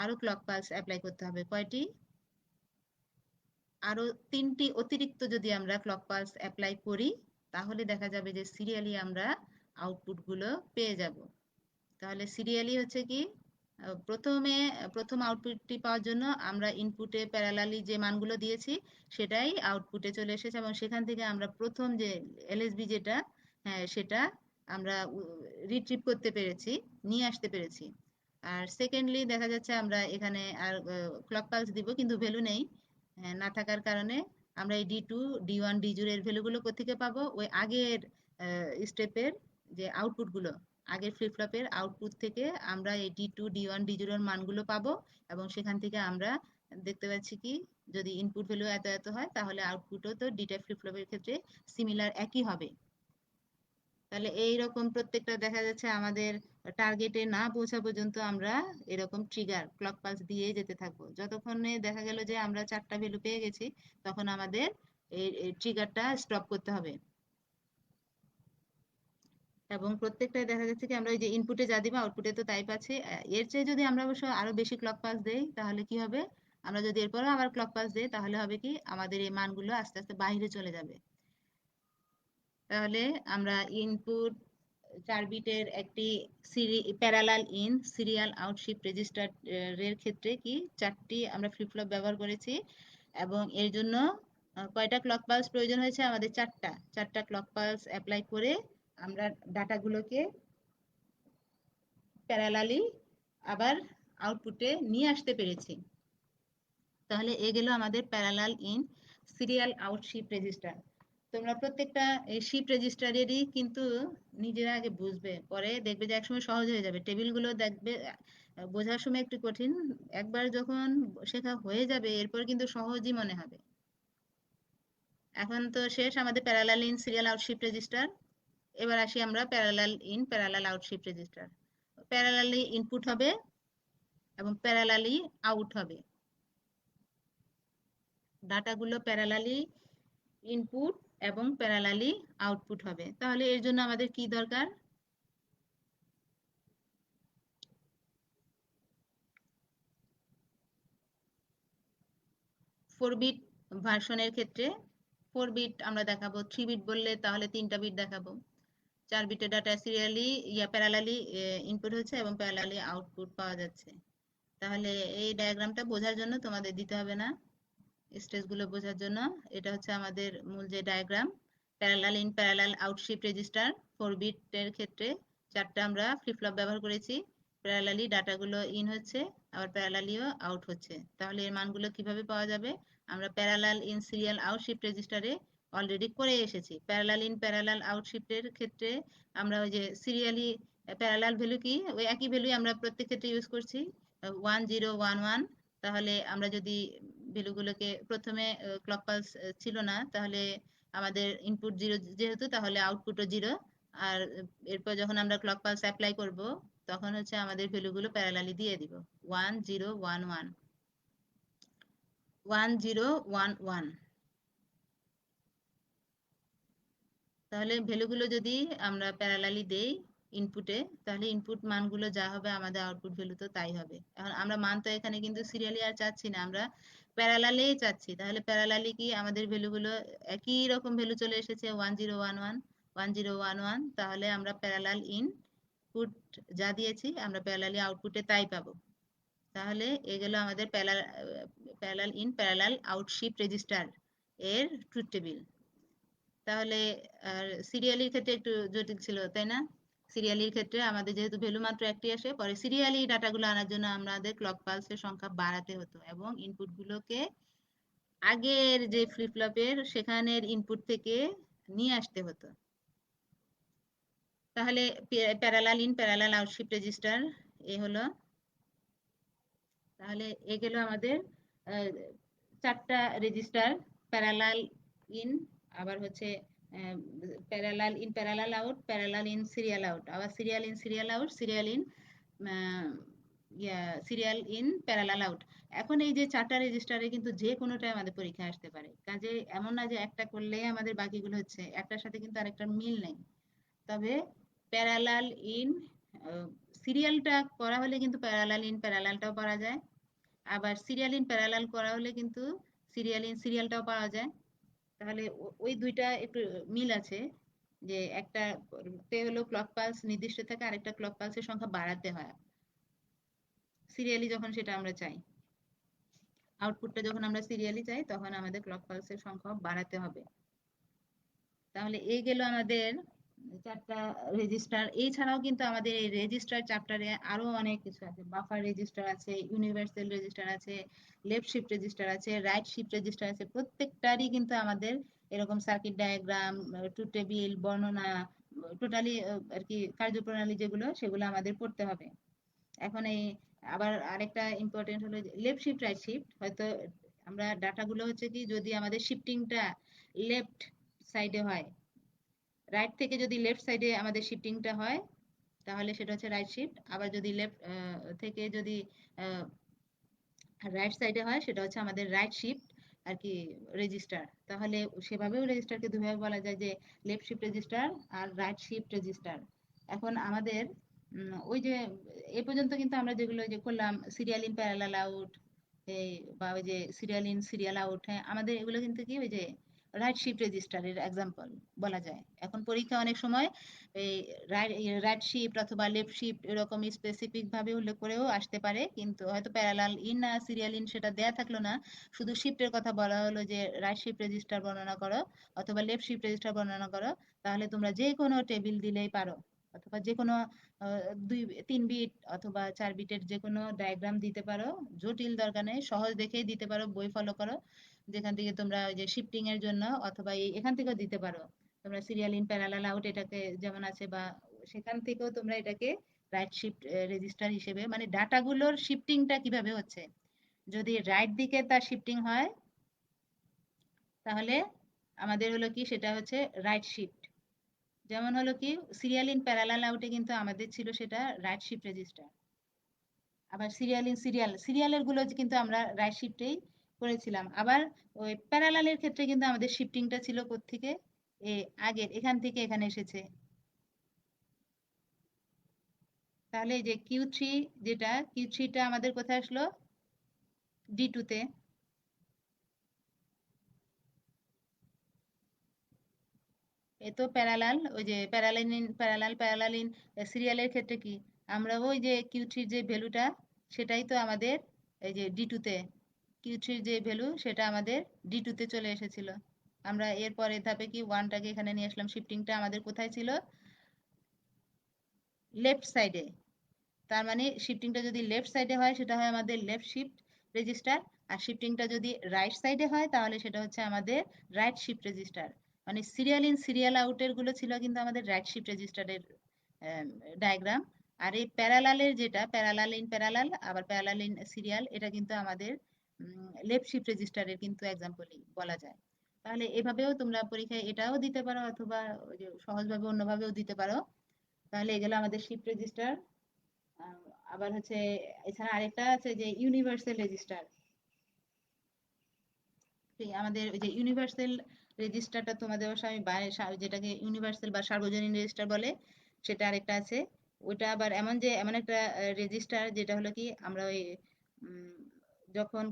আরো ক্লক পালস অ্যাপ্লাই করতে হবে। কয়টি? আরো 3টি অতিরিক্ত যদি আমরা ক্লক পালস অ্যাপ্লাই করি, তাহলে দেখা যাবে যে সিরিয়ালি আমরা আউটপুট গুলো পেয়ে যাব। তাহলে সিরিয়ালি হচ্ছে কি? প্রথম আউটপুটটি পাওয়ার জন্য আমরা ইনপুটে প্যারালালি যে মানগুলো দিয়েছি সেটাই আউটপুটে চলে এসেছে, এবং সেখান থেকে আমরা প্রথম যে এলএসবি যেটা, হ্যাঁ সেটা আমরা রিট্রিভ করতে পেরেছি, নিয়ে আসতে পেরেছি। আর সেকেন্ডলি দেখা যাচ্ছে আমরা এখানে আর ক্লক পালস দিব কিন্তু ভ্যালু নেই, না থাকার কারণে আমরা এই D2 D1 D0 এর ভ্যালুগুলো কোত্থেকে পাবো? ওই আগের স্টেপের যে আউটপুটগুলো, আগের ফ্লিপ ফ্লপের আউটপুট থেকে আমরা এই D2 D1 D0 এর মানগুলো পাবো, এবং সেখান থেকে আমরা দেখতে পাচ্ছি কি, যদি ইনপুট ভ্যালু এত এত হয় তাহলে আউটপুটও তো ডি টাইপ ফ্লিপ ফ্লপের ক্ষেত্রে সিমিলার একই হবে। তাহলে এইরকম প্রত্যেকটা দেখা যাচ্ছে আমাদের টার্গেটে না পৌঁছা পর্যন্ত আমরা এরকম ট্রিগার ক্লক পালস দিয়ে যেতে থাকবো, যতক্ষণে দেখা গেল যে আমরা 4টা ভ্যালু পেয়ে গেছি তখন আমাদের এই ট্রিগারটা স্টপ করতে হবে। এবং প্রত্যেকটাই দেখা যাচ্ছে কি আমরা ওই যে ইনপুটে যা দিব আউটপুটে তো তাই পাচ্ছি। এর চেয়ে যদি আমরা অবশ্য আরো বেশি ক্লক পালস দেই তাহলে কি হবে, আমরা যদি এরপরও আবার ক্লক পালস দেই তাহলে হবে কি আমাদের এই মানগুলো আস্তে আস্তে বাইরে চলে যাবে। তাহলে আমরা ইনপুট 4 বিটের একটি parallel in serial out shift register এর ক্ষেত্রে কি 4টি আমরা ফ্লিপ ফ্লপ ব্যবহার করেছি, এবং এর জন্য কয়টা ক্লক পালস প্রয়োজন হয়েছে আমাদের? 4টা ক্লক পালস অ্যাপ্লাই করে আমরা ডাটাগুলোকে প্যারালালি আবার আউটপুটে নিয়ে আসতে পেরেছি। তাহলে এ গেল আমাদের parallel in serial out shift register. তোমরা প্রত্যেকটা এই শিফট রেজিস্টারেরই কিন্তু নিজেরা আগে বুঝবে, পরে দেখবে যে একসময় সহজ হয়ে যাবে। টেবিলগুলো দেখবে বোঝার সময় একটু কঠিন, একবার যখন শেখা হয়ে যাবে এরপর কিন্তু সহজই মনে হবে। এখন তো শেষ আমাদের parallel in serial out shift register. এবার আসি আমরা parallel in parallel out shift register. Parallelly input হবে এবং প্যারালালি আউট হবে, ডাটাগুলো প্যারালালি ইনপুট এবং প্যারালালি আউটপুট হবে। তাহলে এর জন্য আমাদের কি দরকার? 4 বিট ভার্সনের ক্ষেত্রে 4 বিট আমরা দেখাবো, 3 বিট বললে তাহলে 3টা বিট দেখাবো। 4 বিটের ডাটা সিরিয়ালি প্যারালালি ইনপুট হচ্ছে এবং প্যারালালি আউটপুট পাওয়া যাচ্ছে। তাহলে এই ডায়াগ্রামটা বোঝার জন্য তোমাদের দিতে হবে না, স্টেজগুলো বোঝার জন্য। এটা হচ্ছে আমাদের মূল যে diagram, parallel in parallel out shift register. 4 বিটের ক্ষেত্রে 4টা আমরা ফ্লিপ ফ্লপ ব্যবহার করেছি, প্যারালালি ডাটাগুলো ইন হচ্ছে আবার প্যারালালিও আউট হচ্ছে। তাহলে এর মানগুলো কিভাবে পাওয়া যাবে? আমরা parallel in serial out shift রেজিস্টারে অলরেডি করে এসেছি। প্যারালাল ইন প্যারালাল আউট শিফটের ক্ষেত্রে আমরা ওই যে সিরিয়ালি প্যারালাল ভ্যালু কি, ওই একই ভ্যালু আমরা প্রত্যেক ক্ষেত্রে ইউজ করছি, 1011। তাহলে আমরা যদি ভ্যালুগুলোকে প্রথমে ক্লক পালস ছিল না তাহলে আমাদের ইনপুট 0 যেহেতু, তাহলে আউটপুটও 0। আর এরপর যখন আমরা ক্লক পালস অ্যাপ্লাই করব তখন হচ্ছে আমাদের ভ্যালুগুলো প্যারালালি দিয়ে দিব, 1011 1011। তাহলে ভ্যালুগুলো যদি আমরা প্যারালালি দেই ইনপুটে, তাহলে ইনপুট মানগুলো যা হবে আমাদের আউটপুট ভ্যালু তো তাই হবে। এখন আমরা মান তো এখানে কিন্তু সিরিয়ালি আর চাচ্ছি না, আমরা প্যারালালেই চাচ্ছি। তাহলে প্যারালালি কি আমাদের ভ্যালুগুলো একই রকম ভ্যালু চলে এসেছে, 1011 1011। তাহলে আমরা প্যারালাল ইনপুট যা দিয়েছি আমরা প্যারালালি আউটপুটে তাই পাবো। তাহলে এ গেল আমাদের parallel in parallel out shift register এর ট্রুথ টেবিল। তাহলে আর সিরিয়ালির ক্ষেত্রে একটু জটিল ছিল তাই না? সিরিয়ালির ক্ষেত্রে আমাদের যেহেতু ভ্যালু মাত্র একটি আসে, পরে সিরিয়ালি ডাটাগুলো আনার জন্য আমাদের ক্লক পালসের সংখ্যা বাড়াতে হতো এবং ইনপুটগুলোকে আগের যে ফ্লিপ ফ্লপের সেখানের ইনপুট থেকে নিয়ে আসতে হতো। তাহলে parallel in parallel out shift register এ হলো। তাহলে এ গেল আমাদের 4টা রেজিস্টার, প্যারালাল ইন, আবার হচ্ছে parallel in parallel out, parallel in serial out, আবার serial in serial out, serial in serial in parallel out. এখন এই যে 4টা রেজিস্টারে কিন্তু যে কোনোটাই আমাদের পরীক্ষা আসতে পারে, কাজে এমন না যে একটা করলেই আমাদের বাকিগুলো হচ্ছে, একটার সাথে কিন্তু আরেকটার মিল নেই। তবে প্যারালাল ইন সিরিয়ালটা করা হলে কিন্তু প্যারালাল ইন প্যারালালটাও করা যায়, আবার সিরিয়াল ইন প্যারালাল করা হলে কিন্তু সিরিয়াল ইন সিরিয়ালটাও পাওয়া যায়। তাহলে ওই দুইটা একটু মিল আছে, যে একটা তে হলো ক্লক পালস নির্দিষ্ট থাকে, আরেকটা ক্লক পালসের সংখ্যা বাড়াতে হয়। সিরিয়ালি যখন সেটা আমরা চাই, আউটপুটটা যখন আমরা সিরিয়ালি চাই তখন আমাদের ক্লক পালসের সংখ্যা বাড়াতে হবে। তাহলে এই গেল আমাদের চারটা রেজিস্টার। এছাড়াও কিন্তু আমাদের এই রেজিস্টার চ্যাপ্টারে আরো অনেক কিছু আছে। বাফার রেজিস্টার আছে, ইউনিভার্সাল রেজিস্টার আছে, লেফট শিফট রেজিস্টার আছে, রাইট শিফট রেজিস্টার আছে। প্রত্যেকটারই কিন্তু আমাদের এরকম সার্কিট ডায়াগ্রাম, ট্রুথ টেবিল, বর্ণনা, টোটালি আর কি কার্যপ্রণালী যেগুলো সেগুলো আমাদের পড়তে হবে। এখন এই আবার আরেকটা ইম্পর্টেন্ট হলো লেফট শিফট রাইট শিফট। হয়তো আমরা ডাটাগুলো হচ্ছে কি যদি আমাদের শিফটিংটা লেফট সাইডে হয়, রাইট থেকে যদি লেফট সাইডে আমাদের শিফটিংটা হয় তাহলে সেটা হচ্ছে রাইট শিফট। আবার যদি লেফট থেকে যদি রাইট সাইডে হয় সেটা হচ্ছে আমাদের রাইট শিফট আর কি রেজিস্টার। তাহলে সেভাবেও রেজিস্টারকে দুভাবে বলা যায়, যে লেফট শিফট রেজিস্টার আর রাইট শিফট রেজিস্টার। এখন আমাদের ওই যে এ পর্যন্ত কিন্তু আমরা যেগুলো যে করলাম সিরিয়াল ইন প্যারালাল আউট, এই বা ওই যে সিরিয়াল ইন সিরিয়াল আউট, হ্যাঁ আমাদের এগুলো কিন্তু কি ওই যে রাইট শিফট রেজিস্টারের এক্সাম্পল বলা যায়। এখন পরীক্ষা অনেক সময় এই রাইট শিফট অথবা লেফট শিফট এরকম স্পেসিফিক ভাবে উল্লেখ করেও আসতে পারে, কিন্তু হয়তো প্যারালাল ইন না সিরিয়াল ইন সেটা দেয়া থাকলো না, শুধু শিফটের কথা বলা হলো যে রাইট শিফট রেজিস্টার বর্ণনা করো অথবা লেফট শিফট রেজিস্টার বর্ণনা করো। তাহলে তোমরা যে কোনো টেবিল দিলেই পারো, অথবা যে কোনো 2 3 বিট অথবা 4 বিটের যে কোনো ডায়াগ্রাম দিতে পারো। জটিল দরকার নেই, সহজ দেখেই দিতে পারো, বই ফলো করো যেখান থেকে তোমরা ওই যে শিফটিং এর জন্য, অথবা এখান থেকেও দিতে পারো। তোমরা সিরিয়াল ইন প্যারালাল আউট এটাকে যেমন আছে, বা সেখান থেকেও তোমরা এটাকে রাইট শিফট রেজিস্টার হিসেবে, মানে ডাটাগুলোর শিফটিংটা কিভাবে হচ্ছে, যদি রাইট দিকে তার শিফটিং হয় তাহলে আমাদের হলো কি সেটা হচ্ছে রাইট শিফট। যেমন হলো কি সিরিয়াল ইন প্যারালাল আউটে কিন্তু আমাদের ছিল সেটা রাইট শিফট রেজিস্টার। আবার সিরিয়াল ইন সিরিয়ালের গুলো কিন্তু আমরা রাইট শিফটেই করেছিলাম। আবার ওই প্যারালালের ক্ষেত্রে কিন্তু আমাদের শিফটিংটা ছিল কোত্থেকে, এ আগের এখান থেকে এখানে এসেছে। তাহলে এই যে কিউ3, যেটা কিউ3টা আমাদের কোথায় আসলো, ডি2 তে। এ তো প্যারালাল, ওই যে প্যারালাল ইন সিরিয়ালের ক্ষেত্রে কি আমরা ওই যে কিউ3 যে ভ্যালুটা সেটাই তো আমাদের এই যে ডি2 তে, কিউ3 যে ভ্যালু সেটা আমাদের ডি2 তে চলে এসেছিল। আমরা এর পরের ধাপে কি ওয়ানটাকে এখানে নিয়ে আসলাম, শিফটিংটা আমাদের কোথায় ছিল, লেফট সাইডে। তার মানে শিফটিংটা যদি লেফট সাইডে হয় সেটা হয় আমাদের লেফট শিফট রেজিস্টার, আর শিফটিংটা যদি রাইট সাইডে হয় তাহলে সেটা হচ্ছে আমাদের রাইট শিফট রেজিস্টার। মানে সিরিয়াল ইন সিরিয়াল আউটের গুলো ছিল কিন্তু আমাদের রাইট শিফট রেজিস্টারের ডায়াগ্রাম। আর এই প্যারালালের যেটা প্যারালাল ইন প্যারালাল আবার প্যারালাল ইন সিরিয়াল, এটা কিন্তু আমাদের লেফট শিফট রেজিস্টারের কিন্তু এক্সাম্পলই বলা যায়। তাহলে এভাবেও তোমরা পরীক্ষায় এটাও দিতে পারো, অথবা ওই যে সহজভাবে অন্যভাবেও দিতে পারো। তাহলে এগুলো আমাদের শিফট রেজিস্টার। আহ, আবার হচ্ছে এছাড়া আরেকটা আছে যে ইউনিভার্সাল রেজিস্টার। আমাদের ওই যে ইউনিভার্সাল রেজিস্টারটা তোমাদের অবশ্য আমি যেটাকে ইউনিভার্সাল বা সার্বজনীন রেজিস্টার বলে সেটা আরেকটা আছে। ওইটা আবার এমন একটা রেজিস্টার যেটা হলো কি আমরা ওই উম, যখন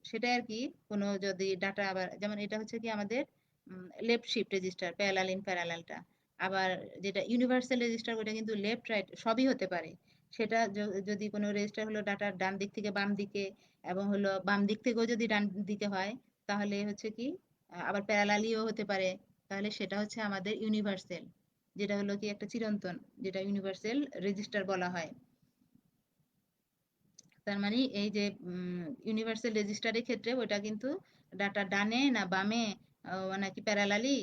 সেটা আর কি কোনো যদি ডাটা, আবার যেমন এটা হচ্ছে কি আমাদের left shift register parallel in প্যারালালটা। আবার যেটা ইউনিভার্সাল রেজিস্টার ওটা কিন্তু লেফট রাইট সবই হতে পারে। সেটা যদি কোনো রেজিস্টার হলো ডাটার ডান দিক থেকে বাম দিকে, এবং হলো বাম দিক থেকেও যদি ডান দিকে হয় তাহলে হচ্ছে কি আবার প্যারালালিও হতে পারে। তাহলে সেটা হচ্ছে আমাদের ইউনিভার্সাল, যেটা হলো কি একটা চিরন্তন, যেটা ইউনিভার্সাল রেজিস্টার বলা হয়। তার মানে এই যে ইউনিভার্সাল রেজিস্টারের ক্ষেত্রে ওটা কিন্তু ডাটা ডানে না বামে নাকি প্যারালালি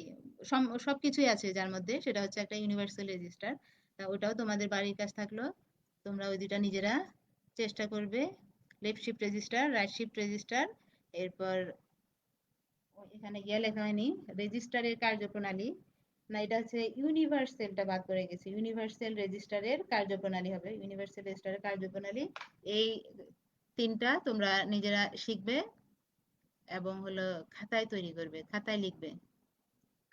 সবকিছুই আছে যার মধ্যে, সেটা হচ্ছে একটা ইউনিভার্সাল রেজিস্টার। তা ওটাও তোমাদের বাড়ির কাজ থাকলো, তোমরা ওই দুটা নিজেরা চেষ্টা করবে। Left shift register, right shift register, এরপর এখানে গিয়ে লেখা হয়নি রেজিস্টারের কার্যপ্রণালী, না এটা হচ্ছে ইউনিভার্সালটা বাদ পড়ে গেছে, ইউনিভার্সাল রেজিস্টারের কার্যপ্রণালী হবে, ইউনিভার্সাল রেজিস্টারের কার্যপ্রণালী। এই তিনটা তোমরা নিজেরা শিখবে এবং হলো খাতায় তৈরি করবে, খাতায় লিখবে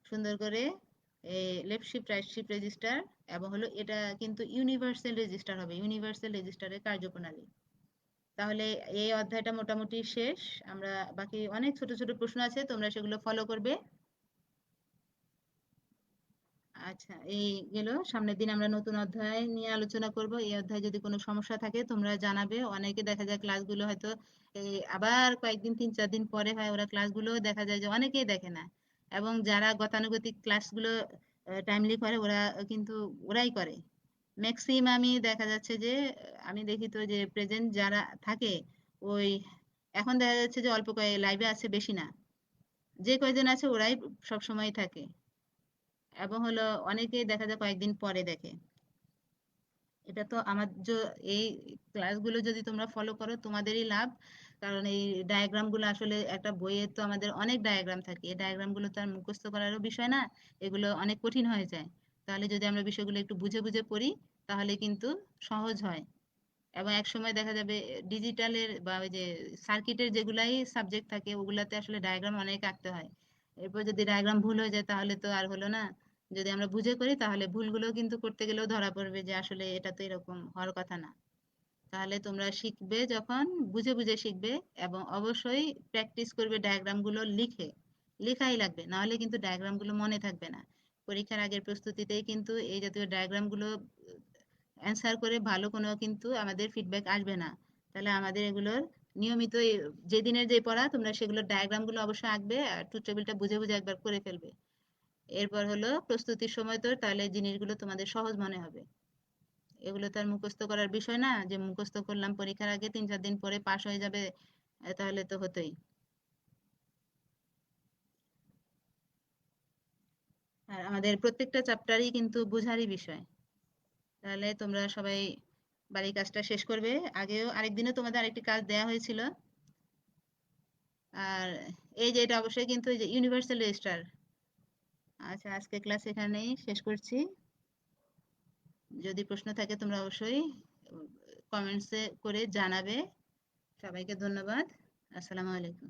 সুন্দর করে left shift right shift register, এবং হলো এটা কিন্তু ইউনিভার্সাল রেজিস্টার হবে, ইউনিভার্সাল রেজিস্টারের কার্যপ্রণালী। তাহলে এই অধ্যায়টা মোটামুটি শেষ। আমরা বাকি অনেক ছোট ছোট প্রশ্ন আছে, তোমরা সেগুলো ফলো করবে। আচ্ছা, এই গেল। সামনের দিন আমরা নতুন অধ্যায় নিয়ে আলোচনা করব। এই অধ্যায়ে যদি কোনো সমস্যা থাকে তোমরা জানাবে। অনেকে দেখা যায় ক্লাসগুলো হয়তো এই আবার কয়েকদিন 3-4 দিন পরে হয়, ওরা ক্লাসগুলো দেখা যায় যে অনেকেই দেখে না। এবং যারা গতানুগতিক ক্লাসগুলো টাইমলি করে ওরা কিন্তু ওরাই করে। ম্যাক্সিমামই দেখা যাচ্ছে যে আমি দেখি তো যে প্রেজেন্ট যারা থাকে ওই এখন দেখা যাচ্ছে যে অল্প কয়েক লাইভে আছে, বেশি না। যে কয়জন আছে ওরাই সব সময় থাকে, এবং হলো অনেকেই দেখা যায় কয়েকদিন পরে দেখে। এটা তো আমার এই ক্লাসগুলো যদি তোমরা ফলো করো তোমাদেরই লাভ। কারণ এই ডায়াগ্রাম গুলো আসলে একটা বইয়ে তো আমাদের অনেক ডায়াগ্রাম থাকে, এই ডায়াগ্রাম গুলো তো আর মুখস্থ করারও বিষয় না, এগুলো অনেক কঠিন হয়ে যায়। তাহলে যদি আমরা বিষয়গুলো একটু বুঝে বুঝে পড়ি তাহলে কিন্তু সহজ হয়। এবং এক সময় দেখা যাবে ডিজিটালের বা ওই যে সার্কিটের যেগুলাই সাবজেক্ট থাকে ওগুলাতে আসলে ডায়াগ্রাম অনেক আঁকতে হয়। এরপর যদি ডায়াগ্রাম ভুল হয়ে যায় তাহলে তো আর হলো না। যদি আমরা বুঝে করি তাহলে ভুলগুলো কিন্তু করতে গেলেও ধরা পড়বে যে আসলে এটা তো এরকম হওয়ার কথা না। তাহলে তোমরা শিখবে যখন বুঝে বুঝে শিখবে, এবং অবশ্যই প্র্যাকটিস করবে ডায়াগ্রাম গুলো লিখে। লেখাই লাগবে, না হলে কিন্তু ডায়াগ্রাম গুলো মনে থাকবে না। পরীক্ষার আগের প্রস্তুতিতেই কিন্তু এই জাতীয় ডায়াগ্রাম গুলো অ্যান্সার করে ভালো কোনো কিন্তু আমাদের ফিডব্যাক আসবে না। তাহলে আমাদের এগুলোর নিয়মিত যে দিনের যে পড়া তোমরা সেগুলোর ডায়াগ্রাম গুলো অবশ্যই আঁকবে, আর ট্রুথ টেবিলটা বুঝে বুঝে একবার করে ফেলবে। এরপর হলো প্রস্তুতির সময় তো তাহলে জিনিসগুলো তোমাদের সহজ মনে হবে। এগুলো তো আর মুখস্থ করার বিষয় না যে মুখস্থ করলাম পরীক্ষার আগে 3-4 দিন পরে পাশ হয়ে যাবে। তাহলে তো হতোই। আর আমাদের প্রত্যেকটা চ্যাপ্টারই কিন্তু বোঝারই বিষয়। তাহলে তোমরা সবাই বাড়ির কাজটা শেষ করবে। আগেও আরেকদিনও তোমাদের আরেকটি কাজ দেয়া হয়েছিল। আর এই যে এটা অবশ্যই কিন্তু এই যে ইউনিভার্সাল রেজিস্টার। আচ্ছা, আজকে ক্লাস এখানেই শেষ করছি। যদি প্রশ্ন থাকে তোমরা অবশ্যই কমেন্টসে করে জানাবে। সবাইকে ধন্যবাদ। আসসালামু আলাইকুম।